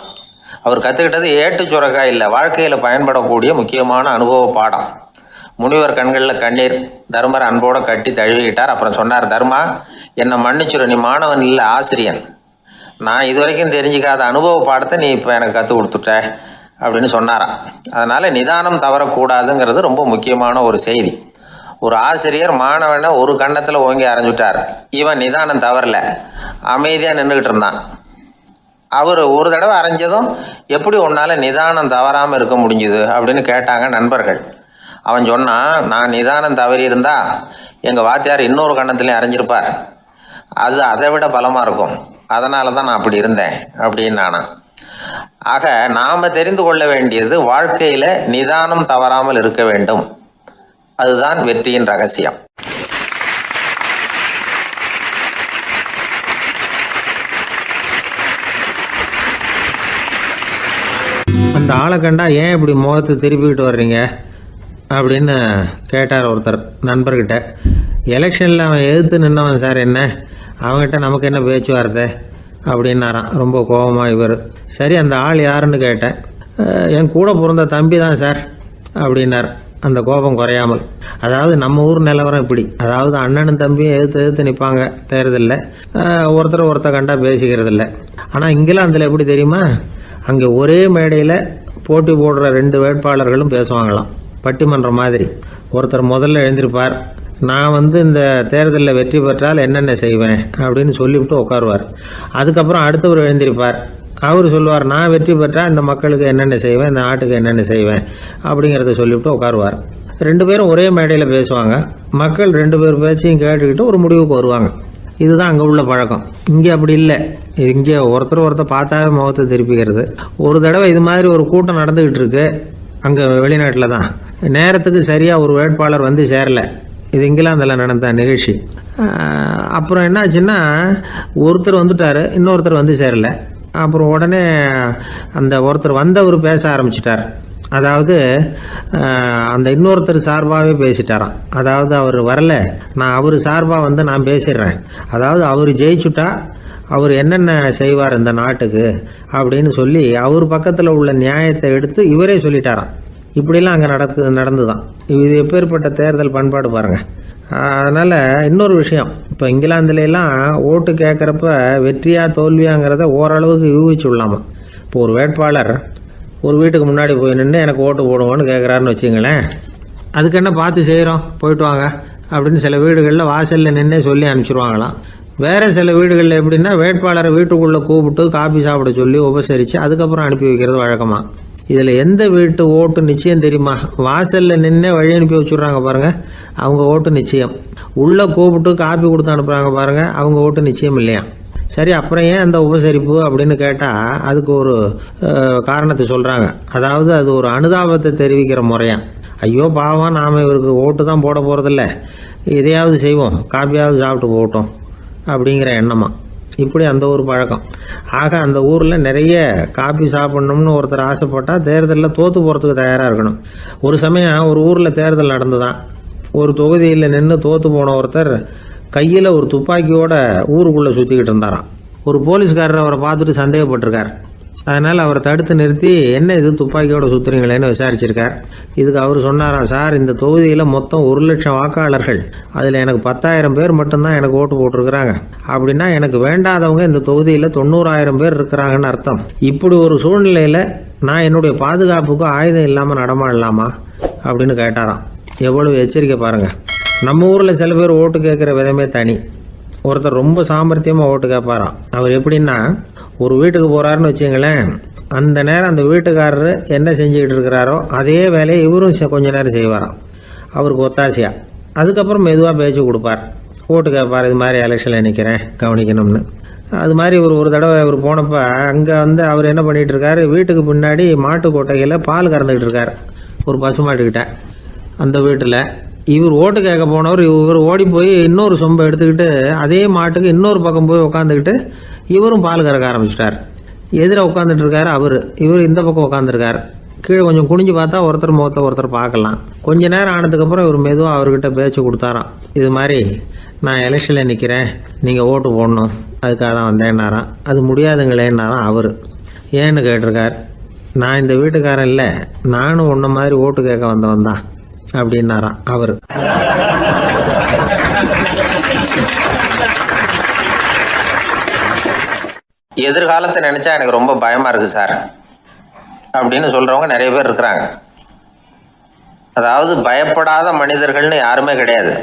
அவர் கற்றுக்கிட்டது ஏட்டு சுரக்காய் இல்லை, வாழ்க்கையில் பயன்படக்கூடிய முக்கியமான அனுபவ பாடம். முனிவர் கண்களில் கண்ணீர். தர்மர் அன்போடு கட்டி தழுவிக்கிட்டார். அப்புறம் சொன்னார், தர்மா, என்னை மன்னிச்சுரு, நீ மாணவன் இல்லை, ஆசிரியன். நான் இது வரைக்கும் தெரிஞ்சிக்காத அனுபவ பாடத்தை நீ இப்போ எனக்கு கற்றுக் கொடுத்துட்ட அப்படின்னு சொன்னாராம். அதனால் நிதானம் தவறக்கூடாதுங்கிறது ரொம்ப முக்கியமான ஒரு செய்தி. ஒரு ஆசிரியர் மாணவனை ஒரு கண்ணத்தில் ஓங்கி அரைஞ்சுட்டார். இவன் நிதானம் தவறல, அமைதியாக நின்றுக்கிட்டு இருந்தான். அவர் ஒரு தடவை அரைஞ்சதும் எப்படி உன்னால் நிதானம் தவறாமல் இருக்க முடிஞ்சுது அப்படின்னு கேட்டாங்க நண்பர்கள். அவன் சொன்னான், நான் நிதானம் தவறி இருந்தா எங்கள் வாத்தியார் இன்னொரு கண்ணத்துலேயும் அரைஞ்சிருப்பார், அது அதை விட பலமாக இருக்கும், அதனால தான் நான் அப்படி இருந்தேன் அப்படின்னு நானான். ஆக நாம தெரிந்து கொள்ள வேண்டியது, வாழ்க்கையில நிதானம் தவறாமல் இருக்க வேண்டும். அதுதான் வெற்றியின் ரகசியம். அந்த ஆளை கண்டா ஏன் இப்படி முகத்தை திருப்பிக்கிட்டு வர்றீங்க அப்படின்னு கேட்டார் ஒருத்தர் நண்பர்கிட்ட. எலெக்ஷனில் அவன் எதிர்த்து நின்னவன் சார், என்ன அவங்ககிட்ட நமக்கு என்ன பேச்சுவார்த்தை அப்படின்னாரான் ரொம்ப கோபமாக இவர். சரி, அந்த ஆள் யாருன்னு கேட்டேன். என் கூட பிறந்த தம்பி தான் சார் அப்படின்னார் அந்த கோபம் குறையாமல். அதாவது நம்ம ஊர் நிலவரம் இப்படி, அதாவது அண்ணனும் தம்பியும் எதிர்த்து நிற்பாங்க தேர்தலில், ஒருத்தர் கண்டா பேசிக்கிறது இல்லை. ஆனால் இங்கிலாந்தில் எப்படி தெரியுமா, அங்கே ஒரே மேடையில் போட்டி போடுற 2 வேட்பாளர்களும் பேசுவாங்களாம், பட்டிமன்றம் மாதிரி. ஒருத்தர் முதல்ல எழுந்திருப்பார், நான் இந்த தேர்தலில் வெற்றி பெற்றால் என்னென்ன செய்வேன் அப்படின்னு சொல்லிவிட்டு உட்காருவார். அதுக்கப்புறம் அடுத்தவர் எழுந்திருப்பார், அவர் சொல்லுவார், நான் வெற்றி பெற்றால் இந்த மக்களுக்கு என்னென்ன செய்வேன், இந்த நாட்டுக்கு என்னென்ன செய்வேன் அப்படிங்கிறத சொல்லிவிட்டு உட்காருவார். 2 பேரும் ஒரே மேடையில் பேசுவாங்க. மக்கள் 2 பேர் பேச்சையும் கேட்டுக்கிட்டு ஒரு முடிவுக்கு வருவாங்க. இதுதான் அங்கே உள்ள பழக்கம். இங்கே அப்படி இல்லை. இங்கே ஒருத்தர் பார்த்தாவே முகத்தை திருப்பிக்கிறது. ஒரு தடவை இது மாதிரி ஒரு கூட்டம் நடந்துக்கிட்டு இருக்கு அங்கே வெளிநாட்டில் தான். நேரத்துக்கு சரியாக ஒரு வேட்பாளர் சேரலை. இது இங்கிலாந்தில் நடந்த நிகழ்ச்சி. அப்புறம் என்னாச்சுன்னா, ஒருத்தர் வந்துட்டார், இன்னொருத்தர் சேரலை. அப்புறம் உடனே அந்த ஒருத்தர் வந்தவர் பேச ஆரம்பிச்சிட்டார். அதாவது அந்த இன்னொருத்தர் சார்பாகவே பேசிட்டாராம். அதாவது அவர் வரல, நான் அவர் சார்பாக நான் பேசிடுறேன். அதாவது அவர் ஜெயிச்சுட்டா அவர் என்னென்ன செய்வார் இந்த நாட்டுக்கு அப்படின்னு சொல்லி அவர் பக்கத்தில் உள்ள நியாயத்தை எடுத்து இவரே சொல்லிட்டாராம். இப்படிலாம் அங்கே நடந்துதான். இது எப்பேற்பட்ட தேர்தல் பண்பாடு பாருங்க. அதனால் இன்னொரு விஷயம், இப்போ இங்கிலாந்துலாம் ஓட்டு கேட்குறப்ப வெற்றியா தோல்வியாங்கிறத ஓரளவுக்கு யூகிச்சு விடலாமா. இப்போ ஒரு வேட்பாளர் ஒரு வீட்டுக்கு முன்னாடி போய் நின்று எனக்கு ஓட்டு போடுவோன்னு கேட்குறாருன்னு வச்சுங்களேன், அதுக்கு என்ன பார்த்து செய்கிறோம், போயிட்டு வாங்க அப்படின்னு சில வீடுகளில் வாசலில் நின்று சொல்லி அனுப்பிச்சிருவாங்களாம். வேறு சில வீடுகளில் எப்படின்னா வேட்பாளரை வீட்டுக்குள்ளே கூப்பிட்டு காபி சாப்பிட சொல்லி உபசரித்து அதுக்கப்புறம் அனுப்பி வைக்கிறது வழக்கமாக. இதில் எந்த வீட்டு ஓட்டு நிச்சயம் தெரியுமா? வாசலில் நின்று வழி அனுப்பி வச்சுட்றாங்க பாருங்கள், அவங்க ஓட்டு நிச்சயம். உள்ளே கூப்பிட்டு காப்பி கொடுத்து அனுப்புகிறாங்க பாருங்கள், அவங்க ஓட்டு நிச்சயம் இல்லையா? சரி, அப்புறம் ஏன் அந்த உபசரிப்பு அப்படின்னு கேட்டால் அதுக்கு ஒரு காரணத்தை சொல்கிறாங்க. அதாவது அது ஒரு அனுதாபத்தை தெரிவிக்கிற முறையா. ஐயோ பாவம், நாம் இவருக்கு ஓட்டு தான் போட போகிறதில்ல, எதையாவது செய்வோம், காப்பியாவது சாப்பிட்டு போகட்டும் அப்படிங்கிற எண்ணமா. இப்படி அந்த ஒரு பழக்கம். ஆக அந்த ஊரில் நிறைய காப்பி சாப்பிட்ணும்னு ஒருத்தர் ஆசைப்பட்டால் தேர்தலில் தோற்று போகிறதுக்கு தயாராக இருக்கணும். ஒரு சமயம் ஒரு ஊரில் தேர்தல் நடந்துதான். ஒரு தொகுதியில் நின்று தோற்று போன ஒருத்தர் கையில் ஒரு துப்பாக்கியோட ஊருக்குள்ளே சுற்றிக்கிட்டு இருந்தாராம். ஒரு போலீஸ்காரர் அவரை பார்த்துட்டு சந்தேகப்பட்டிருக்கார். அதனால் அவரை தடுத்து நிறுத்தி, என்ன இது துப்பாக்கியோட சுற்றுறீங்களேன்னு விசாரிச்சிருக்கார். இதுக்கு அவர் சொன்னாராம், சார், இந்த தொகுதியில் மொத்தம் 1,00,000 வாக்காளர்கள், அதில் எனக்கு 10,000 பேர் மட்டும்தான் எனக்கு ஓட்டு போட்டிருக்கிறாங்க. அப்படின்னா எனக்கு வேண்டாதவங்க இந்த தொகுதியில் 90,000 பேர் இருக்கிறாங்கன்னு அர்த்தம். இப்படி ஒரு சூழ்நிலையில் நான் என்னுடைய பாதுகாப்புக்கு ஆயுதம் இல்லாமல் நடமாடலாமா அப்படின்னு கேட்டாராம். எவ்வளவு எச்சரிக்கை பாருங்கள். நம்ம ஊரில் சில பேர் ஓட்டு கேட்குற விதமே தனி. ஒருத்தர் ரொம்ப சாமர்த்தியமாக ஓட்டு கேட்பாராம். அவர் எப்படின்னா, ஒரு வீட்டுக்கு போகிறாருன்னு வச்சுங்களேன், அந்த நேரம் அந்த வீட்டுக்காரரு என்ன செஞ்சுக்கிட்டு இருக்கிறாரோ அதே வேலையை இவரும் கொஞ்ச நேரம் செய்வாராம், அவருக்கு ஒத்தாசையா. அதுக்கப்புறம் மெதுவாக பேச்சு கொடுப்பார், ஓட்டு கேட்பார், இது மாதிரி எலெக்ஷனில் நிற்கிறேன் கவனிக்கணும்னு. அது மாதிரி ஒரு தடவை அவர் போனப்போ அங்கே அவர் என்ன பண்ணிகிட்டு இருக்காரு, வீட்டுக்கு பின்னாடி மாட்டு கொட்டையில் பால் கறந்துக்கிட்டு இருக்கார் ஒரு பசுமாட்டுக்கிட்ட. அந்த வீட்டில் இவர் ஓட்டு கேட்க போனவர் இவர் ஓடி போய் இன்னொரு சொம்பை எடுத்துக்கிட்டு அதே மாட்டுக்கு இன்னொரு பக்கம் போய் உட்காந்துக்கிட்டு இவரும் பால் கறக்க ஆரம்பிச்சிட்டார். எதிர உட்காந்துட்டு இருக்காரு இவர் இந்த பக்கம் உட்காந்துருக்கார். கீழே கொஞ்சம் குனிஞ்சு பார்த்தா ஒருத்தர் முகத்தை ஒருத்தர் பார்க்கலாம். கொஞ்ச நேரம் ஆனதுக்கப்புறம் இவர் மெதுவாக அவர்கிட்ட பேச்சு கொடுத்தாராம். இது மாதிரி நான் எலெக்ஷனில் நிற்கிறேன், நீங்கள் ஓட்டு போடணும், அதுக்காக தான் வந்தேன்னாராம். அது முடியாதுங்களேன்னாராம் அவர். ஏன்னு கேட்டிருக்கார். நான் இந்த வீட்டுக்காரன் இல்லை, நானும் உன்ன மாதிரி ஓட்டு கேட்க வந்தவன் தான் அப்படின்னாராம் அவர். எதிர்காலத்தை நினைச்சா எனக்கு ரொம்ப பயமா இருக்கு சார் அப்படின்னு சொல்றவங்க நிறைய பேர் இருக்கிறாங்க. அதாவது பயப்படாத மனிதர்கள்னு யாருமே கிடையாது.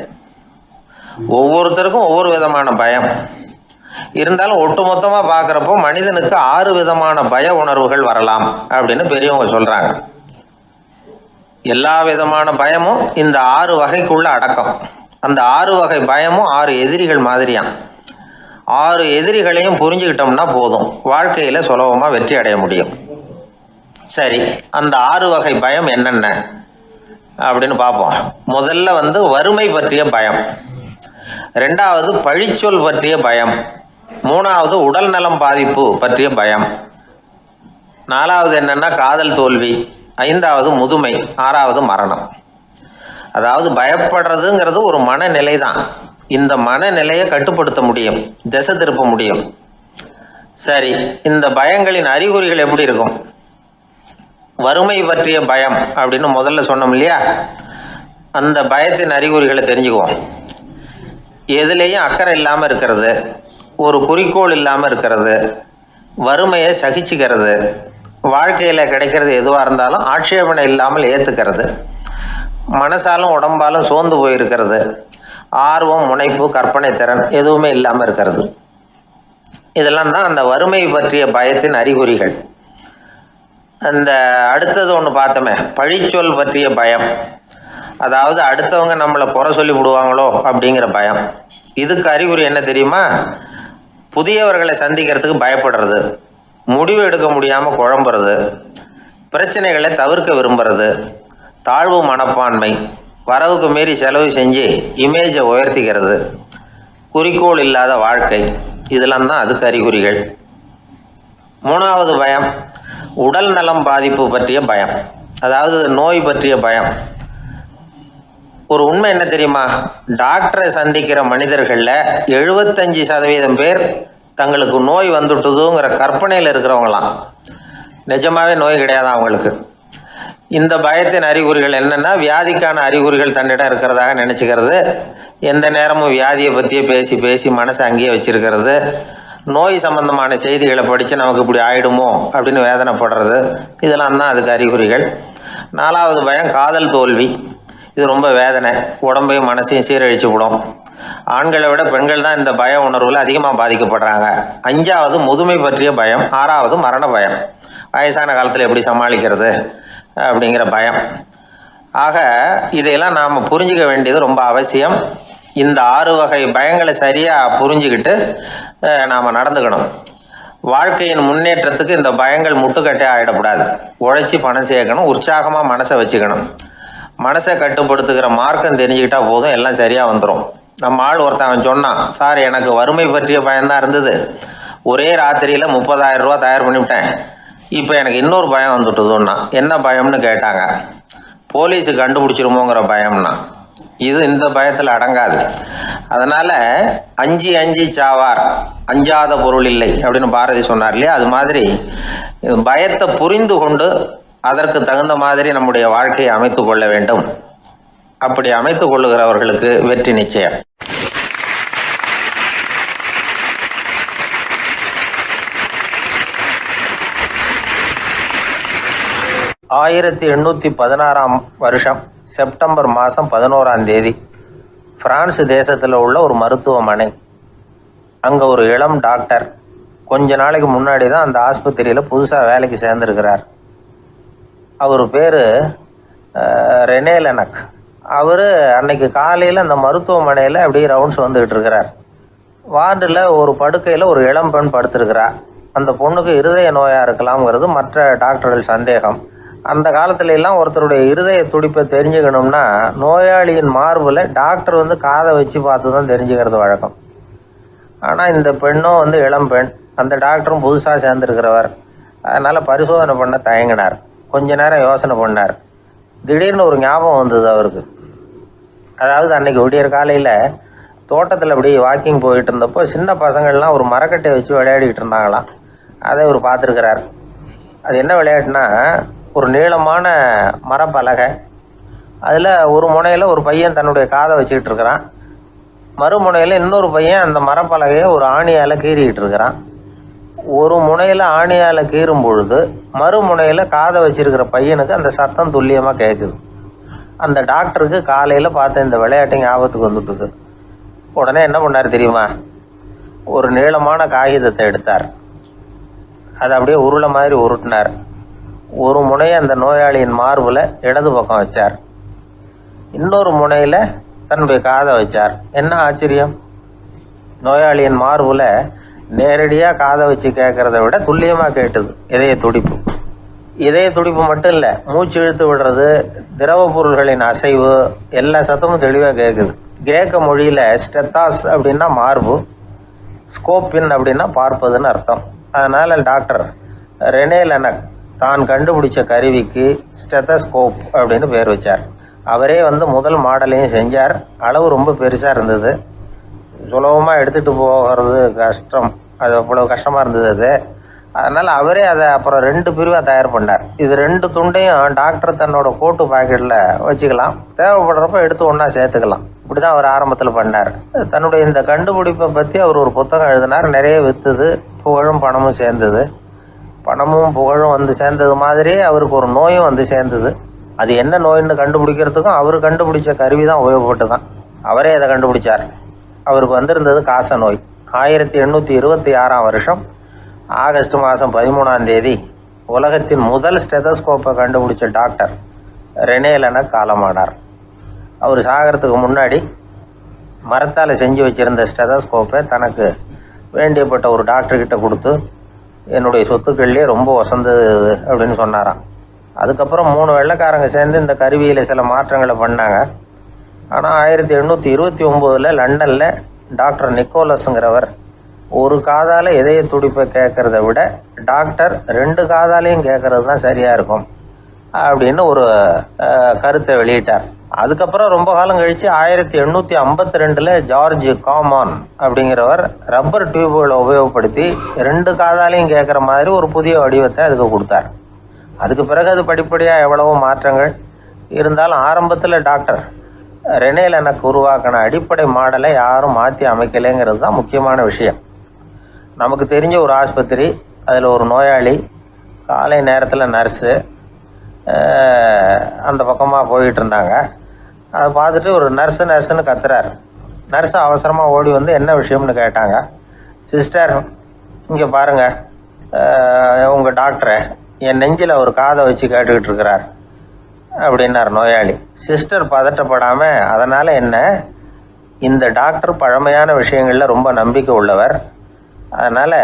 ஒவ்வொருத்தருக்கும் ஒவ்வொரு விதமான பயம் இருந்தாலும் ஒட்டுமொத்தமா பாக்குறப்போ மனிதனுக்கு 6 விதமான பய உணர்வுகள் வரலாம் அப்படின்னு பெரியவங்க சொல்றாங்க. எல்லா விதமான பயமும் இந்த 6 வகைக்குள்ள அடக்கம். அந்த 6 வகை பயமும் 6 எதிரிகள் மாதிரியாம். 6 எதிரிகளையும் புரிஞ்சுக்கிட்டோம்னா போதும், வாழ்க்கையில சுலபமா வெற்றி அடைய முடியும். சரி, அந்த 6 வகை பயம் என்னென்ன அப்படின்னு பார்ப்போம். முதல்ல வறுமை பற்றிய பயம், 2வது பழிச்சொல் பற்றிய பயம், 3வது உடல் நலம் பாதிப்பு பற்றிய பயம், 4வது என்னன்னா காதல் தோல்வி, 5வது முதுமை, 6வது மரணம். அதாவது பயப்படுறதுங்கிறது ஒரு மனநிலை தான். இந்த மனநிலையை கட்டுப்படுத்த முடியும், திசை திருப்ப முடியும். சரி, இந்த பயங்களின் அறிகுறிகள் எப்படி இருக்கும்? வறுமை பற்றிய பயம் அப்படின்னு முதல்ல சொன்னோம் இல்லையா, அந்த பயத்தின் அறிகுறிகளை தெரிஞ்சுக்குவோம். எதுலேயும் அக்கறை இல்லாமல் இருக்கிறது, ஒரு குறிக்கோள் இல்லாமல் இருக்கிறது, வறுமையை சகிச்சுக்கிறது, வாழ்க்கையில் கிடைக்கிறது எதுவாக இருந்தாலும் ஆட்சேபனை இல்லாமல் ஏற்றுக்கிறது, மனசாலும் உடம்பாலும் சோர்ந்து போயிருக்கிறது, ஆர்வம், முனைப்பு, கற்பனை திறன் எதுவுமே இல்லாமல் இருக்கிறது. இதெல்லாம் தான் அந்த வறுமை பற்றிய பயத்தின் அறிகுறிகள். அந்த அடுத்தது ஒன்று பார்த்தோமே, பழிச்சொல் பற்றிய பயம். அதாவது அடுத்தவங்க நம்மளை குறை சொல்லி விடுவாங்களோ அப்படிங்கிற பயம். இதுக்கு அறிகுறி என்ன தெரியுமா? புதியவர்களை சந்திக்கிறதுக்கு பயப்படுறது, முடிவு எடுக்க முடியாமல் குழம்புறது, பிரச்சனைகளை தவிர்க்க விரும்புறது, தாழ்வு மனப்பான்மை, வரவுக்கு மீறி செலவு செஞ்சு இமேஜை உயர்த்திக்கிறது, குறிக்கோள் இல்லாத வாழ்க்கை, இதெல்லாம் தான் அதுக்கு அறிகுறிகள். 3வது பயம் உடல் நலம் பாதிப்பு பற்றிய பயம், அதாவது நோய் பற்றிய பயம். ஒரு உண்மை என்ன தெரியுமா? டாக்டரை சந்திக்கிற மனிதர்களில் 75% பேர் தங்களுக்கு நோய் வந்துட்டுதுங்கிற கற்பனையில் இருக்கிறவங்களாம். நிஜமாவே நோய் கிடையாது அவங்களுக்கு. இந்த பயத்தின் அறிகுறிகள் என்னன்னா, வியாதிக்கான அறிகுறிகள் தன்னிடம் இருக்கிறதாக நினச்சிக்கிறது, எந்த நேரமும் வியாதியை பற்றியே பேசி பேசி மனசை அங்கேயே வச்சிருக்கிறது, நோய் சம்பந்தமான செய்திகளை படித்து நமக்கு இப்படி ஆயிடுமோ அப்படின்னு வேதனைப்படுறது, இதெல்லாம் தான் அதுக்கு அறிகுறிகள். 4வது பயம் காதல் தோல்வி. இது ரொம்ப வேதனை, உடம்பையும் மனசையும் சீரழிச்சு விடும். ஆண்களை விட பெண்கள் தான் இந்த பய உணர்வுல அதிகமாக பாதிக்கப்படுறாங்க. 5வது முதுமை பற்றிய பயம். 6வது மரண பயம். வயசான காலத்தில் எப்படி சமாளிக்கிறது அப்படிங்கிற பயம். ஆக இதையெல்லாம் நாம் புரிஞ்சிக்க வேண்டியது ரொம்ப அவசியம். இந்த 6 வகை பயங்களை சரியாக புரிஞ்சுக்கிட்டு நாம் நடந்துக்கணும். வாழ்க்கையின் முன்னேற்றத்துக்கு இந்த பயங்கள் முட்டுக்கட்டே ஆகிடக்கூடாது. உழைச்சி பணம் சேர்க்கணும், உற்சாகமாக மனசை வச்சுக்கணும். மனசை கட்டுப்படுத்துகிற மார்க்கம் தெரிஞ்சுக்கிட்டா போதும், எல்லாம் சரியாக வந்துடும். நம்ம ஆள் ஒருத்தன் சொன்னான், சார் எனக்கு வறுமை பற்றிய பயம்தான் இருந்தது, ஒரே ராத்திரியில் 30,000 ரூபா தயார் பண்ணிவிட்டேன், இப்போ எனக்கு இன்னொரு பயம் வந்துட்டுதுன்னா. என்ன பயம்னு கேட்டாங்க. போலீஸு கண்டுபிடிச்சிருமோங்கிற பயம்னா. இந்த பயத்தில் அடங்காது. அதனால் அஞ்சி சாவார், அஞ்சாத பொருள் இல்லை அப்படின்னு பாரதி சொன்னார் இல்லையா? அது மாதிரி பயத்தை புரிந்து கொண்டு அதற்கு தகுந்த மாதிரி நம்முடைய வாழ்க்கையை அமைத்து கொள்ள வேண்டும். அப்படி அமைத்து கொள்ளுகிறவர்களுக்கு வெற்றி நிச்சயம். 1816 வருஷம் செப்டம்பர் மாதம் 11ஆம் தேதி பிரான்ஸ் தேசத்தில் உள்ள ஒரு மருத்துவமனை. அங்கே ஒரு இளம் டாக்டர் கொஞ்ச நாளைக்கு முன்னாடி தான் அந்த ஆஸ்பத்திரியில் புதுசாக வேலைக்கு சேர்ந்துருக்கிறார். அவர் பேர் ரெனே லெனக். அவர் அன்னைக்கு காலையில் அந்த மருத்துவமனையில் அப்படியே ரவுண்ட்ஸ் வந்துக்கிட்டு இருக்கிறார். வார்டில் ஒரு படுக்கையில் ஒரு இளம் பெண் படுத்திருக்கிறார். அந்த பொண்ணுக்கு இருதய நோயாக இருக்கலாம்ங்கிறது மற்ற டாக்டர்கள் சந்தேகம். அந்த காலத்துல எல்லாம் ஒருத்தருடைய இருதய துடிப்பை தெரிஞ்சுக்கணும்னா நோயாளியின் மார்பில் டாக்டர் காதை வச்சு பார்த்து தான் தெரிஞ்சுக்கிறது வழக்கம். ஆனால் இந்த பெண்ணும் இளம் பெண், அந்த டாக்டரும் புதுசாக சேர்ந்துருக்கிறவர். அதனால் பரிசோதனை பண்ண தயங்கினார். கொஞ்ச நேரம் யோசனை பண்ணார். திடீர்னு ஒரு ஞாபகம் வந்தது அவருக்கு. அதாவது அன்னைக்கு விடியற் காலையில் தோட்டத்தில் அப்படி வாக்கிங் போயிட்டு இருந்தப்போ சின்ன பசங்கள்லாம் ஒரு மரக்கட்டையை வச்சு விளையாடிக்கிட்டு இருந்தாங்களாம். அதை இவர் பார்த்துருக்கிறார். அது என்ன விளையாட்டுனா, ஒரு நீளமான மரப்பலகை, அதில் ஒரு முனையில் ஒரு பையன் தன்னுடைய காதை வச்சுக்கிட்டு இருக்கிறான், மறுமுனையில் இன்னொரு பையன் அந்த மரப்பலகையை ஒரு ஆணியால் கீறிக்கிட்டு இருக்கிறான். ஒரு முனையில் ஆணியால் கீறும் பொழுது மறுமுனையில் காதை வச்சிருக்கிற பையனுக்கு அந்த சத்தம் துல்லியமாக கேட்குது. அந்த டாக்டருக்கு காலையில் பார்த்த இந்த விளையாட்டு ஞாபகத்துக்கு வந்துட்டுது. உடனே என்ன பண்ணார் தெரியுமா? ஒரு நீளமான காகிதத்தை எடுத்தார். அதை அப்படியே உருளை மாதிரி உருட்டினார். ஒரு முனையை அந்த நோயாளியின் மார்பில் இடது பக்கம் வச்சார், இன்னொரு முனையில் தன்னுடைய காதை வச்சார். என்ன ஆச்சரியம்! நோயாளியின் மார்பில் நேரடியாக காதை வச்சு கேட்குறத விட துல்லியமாக கேட்டுது இதய துடிப்பு. இதய துடிப்பு மட்டும் இல்லை, மூச்சு இழுத்து விடுறது, திரவ பொருள்களின் அசைவு, எல்லா சத்தமும் தெளிவாக கேட்குது. கிரேக்க மொழியில் ஸ்டெத்தாஸ் அப்படின்னா மார்பு, ஸ்கோப்பின் அப்படின்னா பார்ப்பதுன்னு அர்த்தம். அதனால் டாக்டர் ரெனே லெனக் தான் கண்டுபிடிச்ச கருவிக்கு ஸ்டெத்தஸ்கோப் அப்படின்னு பேர் வச்சார். அவரே முதல் மாடலையும் செஞ்சார். அளவு ரொம்ப பெருசாக இருந்தது, சுலபமாக எடுத்துகிட்டு போகிறது கஷ்டம், அது அவ்வளோ கஷ்டமாக இருந்தது அது. அதனால் அவரே அதை அப்புறம் 2 பிரிவாக தயார் பண்ணார். இது 2 துண்டையும் டாக்டர் தன்னோட கோட்டு பாக்கெட்டில் வச்சுக்கலாம், தேவைப்படுறப்ப எடுத்து ஒன்றா சேர்த்துக்கலாம். இப்படி தான் அவர் ஆரம்பத்தில் பண்ணார். தன்னுடைய இந்த கண்டுபிடிப்பை பற்றி அவர் ஒரு புத்தகம் எழுதினார். நிறைய விற்றுது, புகழும் பணமும் சேர்ந்தது. பணமும் புகழும் சேர்ந்தது மாதிரி அவருக்கு ஒரு நோயும் சேர்ந்தது. அது என்ன நோயின்னு கண்டுபிடிக்கிறதுக்கும் அவர் கண்டுபிடிச்ச கருவி தான் உபயோகப்பட்டு தான். அவரே அதை கண்டுபிடிச்சார். அவருக்கு வந்திருந்தது காச நோய். 1826 வருஷம் ஆகஸ்ட் மாதம் 13ஆம் தேதி உலகத்தின் முதல் ஸ்டெதஸ்கோப்பை கண்டுபிடிச்ச டாக்டர் ரெனே லெனக் காலமானார். அவர் சாகிறதுக்கு முன்னாடி மரத்தால் செஞ்சு வச்சுருந்த ஸ்டெதஸ்கோப்பை தனக்கு வேண்டியப்பட்ட ஒரு டாக்டர்கிட்ட கொடுத்து, என்னுடைய சொத்துக்கள்லேயே ரொம்ப வசந்தது அப்படின்னு சொன்னாராம். அதுக்கப்புறம் 3 வெள்ளைக்காரங்க சேர்ந்து இந்த கருவியில் சில மாற்றங்களை பண்ணாங்க. ஆனால் 1829 லண்டனில் டாக்டர் நிக்கோலஸுங்கிறவர் ஒரு காதால் இதய துடிப்பை கேட்குறத விட டாக்டர் 2 காதாலையும் கேட்குறது தான் சரியாக இருக்கும் அப்படின்னு ஒரு கருத்தை வெளியிட்டார். அதுக்கப்புறம் ரொம்ப காலம் கழித்து 1852 ஜார்ஜ் காமான் அப்படிங்கிறவர் ரப்பர் டியூப்களை உபயோகப்படுத்தி 2 காதாலையும் கேட்குற மாதிரி ஒரு புதிய வடிவத்தை அதுக்கு கொடுத்தார். அதுக்கு பிறகு அது படிப்படியாக எவ்வளவோ மாற்றங்கள் இருந்தாலும் ஆரம்பத்தில் டாக்டர் ரெனே லெனக் உருவாக்கின அடிப்படை மாடலை யாரும் மாற்றி அமைக்கலைங்கிறது தான் முக்கியமான விஷயம். நமக்கு தெரிஞ்ச ஒரு ஆஸ்பத்திரி, அதில் ஒரு நோயாளி, காலை நேரத்தில் நர்ஸு அந்த பக்கமாக போயிட்டு இருந்தாங்க. அதை பார்த்துட்டு ஒரு நர்ஸுன்னு கத்துறார். நர்ஸு அவசரமாக ஓடி என்ன விஷயம்னு கேட்டாங்க. சிஸ்டர், இங்கே பாருங்கள், உங்கள் டாக்டரை என் நெஞ்சில் ஒரு காதை வச்சு கேட்டுக்கிட்டு இருக்கிறார் அப்படின்னார் நோயாளி. சிஸ்டர் பதட்டப்படாமல், அதனால் என்ன, இந்த டாக்டர் பழமையான விஷயங்களில் ரொம்ப நம்பிக்கை உள்ளவர், அதனால்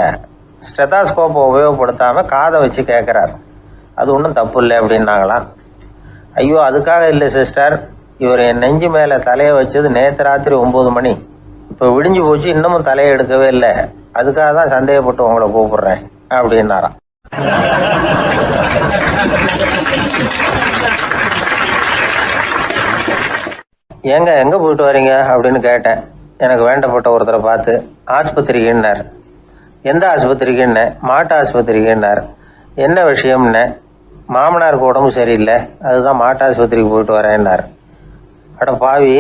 ஸ்டெதாஸ்கோப்பை உபயோகப்படுத்தாமல் காதை வச்சு கேட்குறார், அது ஒன்றும் தப்பு இல்லை அப்படின்னாங்களாம். ஐயோ, அதுக்காக இல்லை சிஸ்டர், இவர் என் நெஞ்சு மேலே தலையை வச்சது நேற்று ராத்திரி 9 மணி, இப்போ விடிஞ்சு போச்சு, இன்னமும் தலையை எடுக்கவே இல்லை, அதுக்காக தான் சந்தேகப்பட்டு உங்களை கூப்பிடுறேன் அப்படின்னாராம். ஏங்க எங்கே போயிட்டு வரீங்க அப்படின்னு கேட்டேன். எனக்கு வேண்டப்பட்ட ஒருத்தரை பார்த்து. ஆஸ்பத்திரிக்குன்னார். எந்த ஆஸ்பத்திரிக்குன்னே? மாட்டு ஆஸ்பத்திரிக்குன்னார். என்ன விஷயம்னே? மாமனாருக்கு உடம்பு சரியில்லை, அதுதான் மாட்டு ஆஸ்பத்திரிக்கு போயிட்டு வரேன்னார். அட பாவி,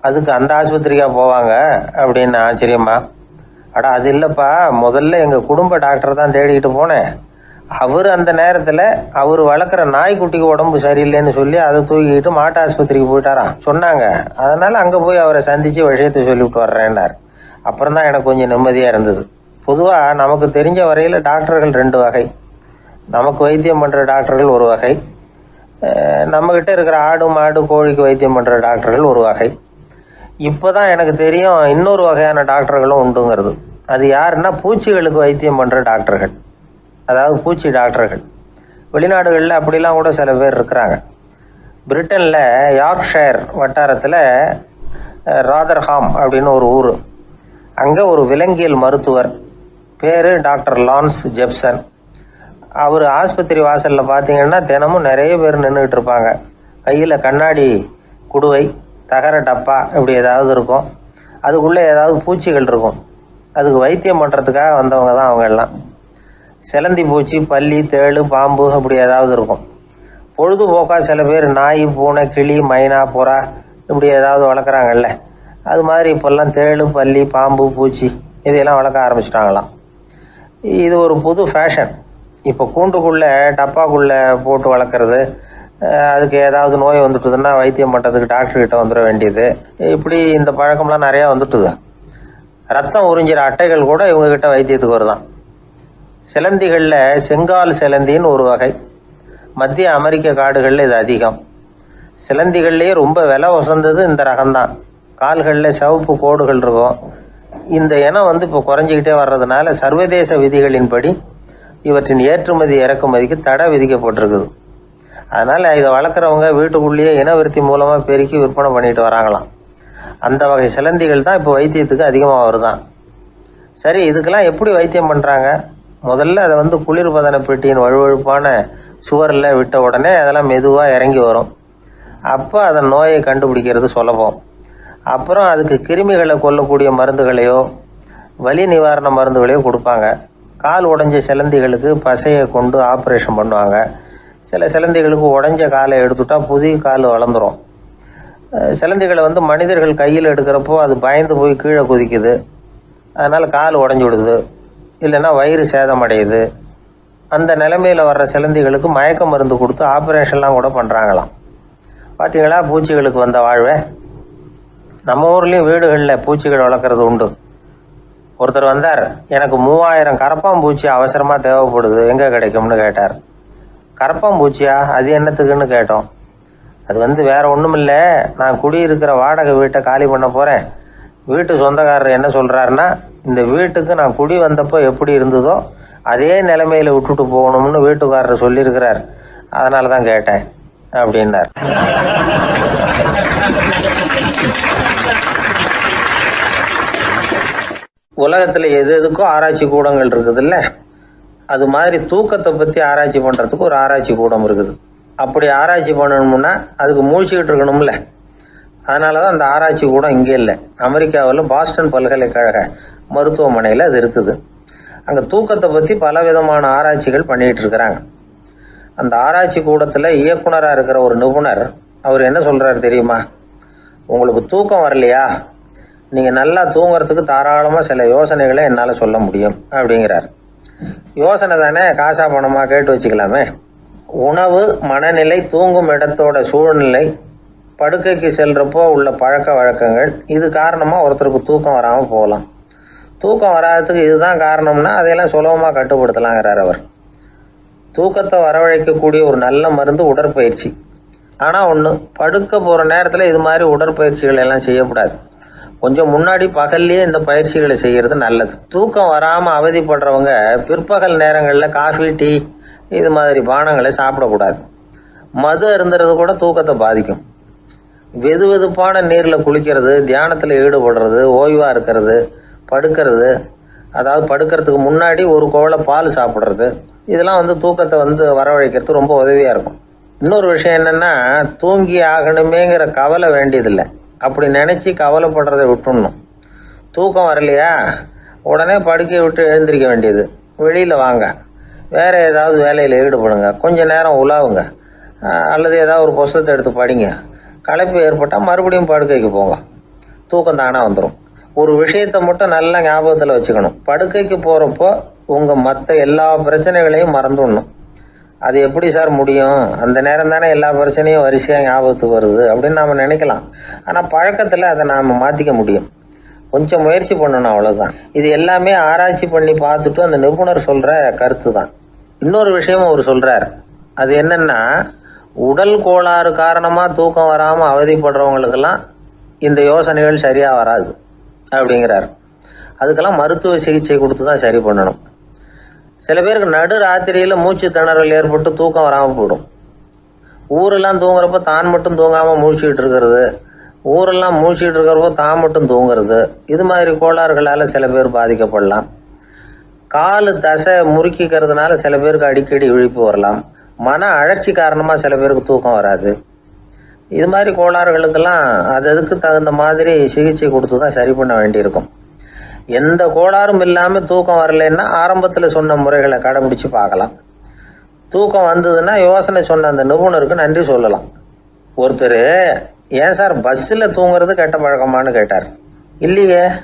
அதுக்கு அந்த ஆஸ்பத்திரிக்கா போவாங்க அப்படின்னு ஆச்சரியமா. அட அது இல்லைப்பா, முதல்ல எங்கள் குடும்ப டாக்டர் தான் தேடிக்கிட்டு போனேன். அவர் அந்த நேரத்தில் அவர் வளர்க்குற நாய்க்குட்டிக்கு உடம்பு சரியில்லைன்னு சொல்லி அதை தூக்கிக்கிட்டு மாட்டு ஆஸ்பத்திரிக்கு போயிட்டாராம் சொன்னாங்க. அதனால் அங்கே போய் அவரை சந்தித்து விஷயத்தை சொல்லிவிட்டு வர்றேன்னார். அப்புறம் தான் எனக்கு கொஞ்சம் நிம்மதியாக இருந்தது. பொதுவாக நமக்கு தெரிஞ்ச வரையில் டாக்டர்கள் 2 வகை. நமக்கு வைத்தியம் பண்ணுற டாக்டர்கள் ஒரு வகை, நம்மக்கிட்ட இருக்கிற ஆடு மாடு கோழிக்கு வைத்தியம் பண்ணுற டாக்டர்கள் ஒரு வகை. இப்போ தான் எனக்கு தெரியும் இன்னொரு வகையான டாக்டர்களும் உண்டுங்கிறது. அது யாருன்னா பூச்சிகளுக்கு வைத்தியம் பண்ணுற டாக்டர்கள், அதாவது பூச்சி டாக்டர்கள். வெளிநாடுகளில் அப்படிலாம் கூட சில பேர் இருக்கிறாங்க. பிரிட்டனில் யார்க்ஷயர் வட்டாரத்தில் ராதர்ஹாம் அப்படின்னு ஒரு ஊர், அங்கே ஒரு விலங்கியல் மருத்துவர் பேர் டாக்டர் லான்ஸ் ஜெப்சன். அவர் ஆஸ்பத்திரி வாசலில் பார்த்தீங்கன்னா தினமும் நிறைய பேர் நின்றுக்கிட்டு இருப்பாங்க. கையில் கண்ணாடி குடுவை, தகர டப்பா இப்படி ஏதாவது இருக்கும், அதுக்குள்ளே ஏதாவது பூச்சிகள் இருக்கும். அதுக்கு வைத்தியம் பண்ணுறதுக்காக வந்தவங்க தான் அவங்க எல்லாம். சிலந்தி பூச்சி, பல்லி, தேளு, பாம்பு அப்படி ஏதாவது இருக்கும். பொழுதுபோக்காக சில பேர் நாய், பூனை, கிளி, மைனா, புறா இப்படி ஏதாவது வளர்க்குறாங்கல்ல, அது மாதிரி இப்போல்லாம் தேளு, பல்லி, பாம்பு, பூச்சி இதையெல்லாம் வளர்க்க ஆரம்பிச்சிட்டாங்களாம். இது ஒரு புது ஃபேஷன். இப்போ கூண்டுக்குள்ளே டப்பாக்குள்ளே போட்டு வளர்க்குறது, அதுக்கு ஏதாவது நோய் வந்துட்டுதுன்னா வைத்தியம் பண்ணுறதுக்கு டாக்டர்கிட்ட வந்துட வேண்டியது, இப்படி இந்த பழக்கம்லாம் நிறையா வந்துட்டுது. ரத்தம் உறிஞ்சிற அட்டைகள் கூட இவங்ககிட்ட வைத்தியத்துக்கு வருதான். சிலந்திகளில் செங்கால் சிலந்தின்னு ஒரு வகை. மத்திய அமெரிக்க காடுகளில் இது அதிகம். சிலந்திகள்லேயே ரொம்ப விலை உசந்தது இந்த ரகம்தான். கால்களில் சிவப்பு கோடுகள் இருக்கும். இந்த இனம் இப்போ குறைஞ்சிக்கிட்டே வர்றதுனால சர்வதேச விதிகளின்படி இவற்றின் ஏற்றுமதி இறக்குமதிக்கு தடை விதிக்கப்பட்டிருக்குது. அதனால் இதை வளர்க்குறவங்க வீட்டுக்குள்ளேயே இனவிருத்தி மூலமாக பெருக்கி விற்பனை பண்ணிட்டு வராங்களாம். அந்த வகை சிலந்திகள் தான் இப்போ வைத்தியத்துக்கு அதிகமாக வருதான். சரி, இதுக்கெல்லாம் எப்படி வைத்தியம் பண்ணுறாங்க? முதல்ல அதை குளிர்பதன பெட்டியின் வழுவழுப்பான சுவரில் விட்ட உடனே அதெல்லாம் மெதுவாக இறங்கி வரும். அப்போ அதன் நோயை கண்டுபிடிக்கிறது சுலபம். அப்புறம் அதுக்கு கிருமிகளை கொல்லக்கூடிய மருந்துகளையோ வலி நிவாரண மருந்துகளையோ கொடுப்பாங்க. கால் உடைஞ்ச சிலந்திகளுக்கு பசையை கொண்டு ஆப்ரேஷன் பண்ணுவாங்க. சில சிலந்திகளுக்கு உடைஞ்ச காலை எடுத்துட்டா புதிய கால் வளர்ந்துடும். சிலந்திகளை மனிதர்கள் கையில் எடுக்கிறப்போ அது பயந்து போய் கீழே குதிக்குது, அதனால் கால் உடஞ்சி விடுது, இல்லைன்னா வயிறு சேதமடையுது. அந்த நிலைமையில் வர்ற சிலந்திகளுக்கு மயக்க மருந்து கொடுத்து ஆப்ரேஷன்லாம் கூட பண்ணுறாங்களாம். பார்த்தீங்களா பூச்சிகளுக்கு வந்த வாழ்வை? நம்ம ஊர்லேயும் வீடுகளில் பூச்சிகள் வளர்க்குறது உண்டு. ஒருத்தர் வந்தார், எனக்கு 3000 கரப்பாம்பூச்சி அவசரமாக தேவைப்படுது, எங்கே கிடைக்கும்னு கேட்டார். கரப்பாம்பூச்சியா? அது என்னத்துக்குன்னு கேட்டோம். அது வேறு ஒன்றும் இல்லை, நான் குடியிருக்கிற வாடகை வீட்டை காலி பண்ண போகிறேன். வீட்டு சொந்தக்காரர் என்ன சொல்கிறாருன்னா, இந்த வீட்டுக்கு நான் குடி வந்தப்போ எப்படி இருந்ததோ அதே நிலைமையில் விட்டுட்டு போகணும்னு வீட்டுக்காரர் சொல்லியிருக்கிறார், அதனால தான் கேட்டேன் அப்படின்னார். உலகத்தில் எது எதுக்கும் ஆராய்ச்சி கூடங்கள் இருக்குதுல்ல, அது மாதிரி தூக்கத்தை பற்றி ஆராய்ச்சி பண்ணுறதுக்கு ஒரு ஆராய்ச்சி கூடம் இருக்குது. அப்படி ஆராய்ச்சி பண்ணணும்னா அதுக்கு மூழ்கிக்கிட்டு இருக்கணும்ல, அதனால தான் அந்த ஆராய்ச்சி கூடம் இங்கே இல்லை. அமெரிக்காவில் பாஸ்டன் பல்கலைக்கழக மருத்துவமனையில் அது இருக்குது. அங்கே தூக்கத்தை பற்றி பல விதமான ஆராய்ச்சிகள் பண்ணிகிட்டு இருக்கிறாங்க. அந்த ஆராய்ச்சி கூடத்தில் இயக்குனராக இருக்கிற ஒரு நிபுணர், அவர் என்ன சொல்கிறாரு தெரியுமா? உங்களுக்கு தூக்கம் வரலையா, நீங்கள் நல்லா தூங்குறதுக்கு தாராளமாக சில யோசனைகளை என்னால் சொல்ல முடியும் அப்படிங்கிறார். யோசனை தானே, காசா பணமாக கேட்டு வச்சுக்கலாமே. உணவு, மனநிலை, தூங்கும் இடத்தோட சூழ்நிலை, படுக்கைக்கு செல்றப்போ உள்ள பழக்க வழக்கங்கள், இது காரணமாக ஒருத்தருக்கு தூக்கம் வராமல் போகலாம். தூக்கம் வராததுக்கு இதுதான் காரணம்னா அதையெல்லாம் சுலபமாக கட்டுப்படுத்தலாங்கிறார் அவர். தூக்கத்தை வரவழைக்கக்கூடிய ஒரு நல்ல மருந்து உடற்பயிற்சி. ஆனால் ஒன்று, படுக்க போகிற நேரத்தில் இது மாதிரி உடற்பயிற்சிகள் எல்லாம் செய்யக்கூடாது. கொஞ்சம் முன்னாடி பகல்லையே இந்த பயிற்சிகளை செய்கிறது நல்லது. தூக்கம் வராமல் அவதிப்படுறவங்க பிற்பகல் நேரங்களில் காஃபி, டீ இது மாதிரி பானங்களை சாப்பிடக்கூடாது. மது அருந்துறது கூட தூக்கத்தை பாதிக்கும். வெது வெதுப்பான நீரில் குளிக்கிறது, தியானத்தில் ஈடுபடுறது, ஓய்வாக இருக்கிறது, படுக்கிறது, அதாவது படுக்கிறதுக்கு முன்னாடி ஒரு கோவலை பால் சாப்பிட்றது, இதெல்லாம் தூக்கத்தை வரவழைக்கிறது ரொம்ப உதவியாக இருக்கும். இன்னொரு விஷயம் என்னென்னா, தூங்கி ஆகணுமேங்கிற கவலை வேண்டியதில்லை. அப்படி நினச்சி கவலைப்படுறதை விட்டுடணும். தூக்கம் வரலையா, உடனே படுக்கையை விட்டு எழுந்திரிக்க வேண்டியது. வெளியில் வாங்க, வேறு ஏதாவது வேலையில் ஈடுபடுங்க, கொஞ்சம் நேரம் உலாவுங்க, அல்லது ஏதாவது ஒரு புஸ்தகத்தை எடுத்து படிங்க. களைப்பு ஏற்பட்டால் மறுபடியும் படுக்கைக்கு போங்க, தூக்கம் தானாக வந்துடும். ஒரு விஷயத்தை மட்டும் நல்லா ஞாபகத்தில் வச்சுக்கணும். படுக்கைக்கு போகிறப்போ உங்கள் மற்ற எல்லா பிரச்சனைகளையும் மறந்துடணும். அது எப்படி சார் முடியும், அந்த நேரம் தானே எல்லா பிரச்சனையும் வரிசையாக ஞாபகத்துக்கு வருது அப்படின்னு நாம் நினைக்கலாம். ஆனால் பழக்கத்தில் அதை நாம் மாற்றிக்க முடியும். கொஞ்சம் முயற்சி பண்ணணும், அவ்வளோதான். இது எல்லாமே ஆராய்ச்சி பண்ணி பார்த்துட்டு அந்த நிபுணர் சொல்கிற கருத்து தான். இன்னொரு விஷயமும் அவர் சொல்கிறார். அது என்னென்னா, உடல் கோளாறு காரணமாக தூக்கம் வராமல் அவதிப்படுறவங்களுக்கெல்லாம் இந்த யோசனைகள் சரியாக வராது அப்படிங்கிறார். அதுக்கெல்லாம் மருத்துவ சிகிச்சை கொடுத்து தான் சரி பண்ணணும். சில பேருக்கு நடு ராத்திரியில் மூச்சு திணறல் ஏற்பட்டு தூக்கம் வராமல் போயிடும். ஊரெல்லாம் தூங்குறப்போ தான் மட்டும் தூங்காமல் மூழ்கிட்டு இருக்கிறது, ஊரெல்லாம் மூழ்கிட்டு இருக்கிறப்போ தான் மட்டும் தூங்குறது, இது மாதிரி கோளாறுகளால் சில பேர் பாதிக்கப்படலாம். கால் தசை முறுக்கிக்கிறதுனால சில பேருக்கு அடிக்கடி இழிப்பு வரலாம். மன அழற்சி காரணமாக சில பேருக்கு தூக்கம் வராது. இது மாதிரி கோளாறுகளுக்கெல்லாம் அதுக்கு தகுந்த மாதிரி சிகிச்சை கொடுத்து தான் சரி பண்ண வேண்டியிருக்கும். எந்த கோளாறும் இல்லாமல் தூக்கம் வரலைன்னா ஆரம்பத்தில் சொன்ன முறைகளை கடைபிடிச்சு பார்க்கலாம். தூக்கம் வந்ததுன்னா யோசனை சொன்ன அந்த நிபுணருக்கு நன்றி சொல்லலாம். ஒருத்தர், ஏன் சார் பஸ்ஸில் தூங்குறது கெட்ட பழக்கமானு கேட்டார். இல்லையே,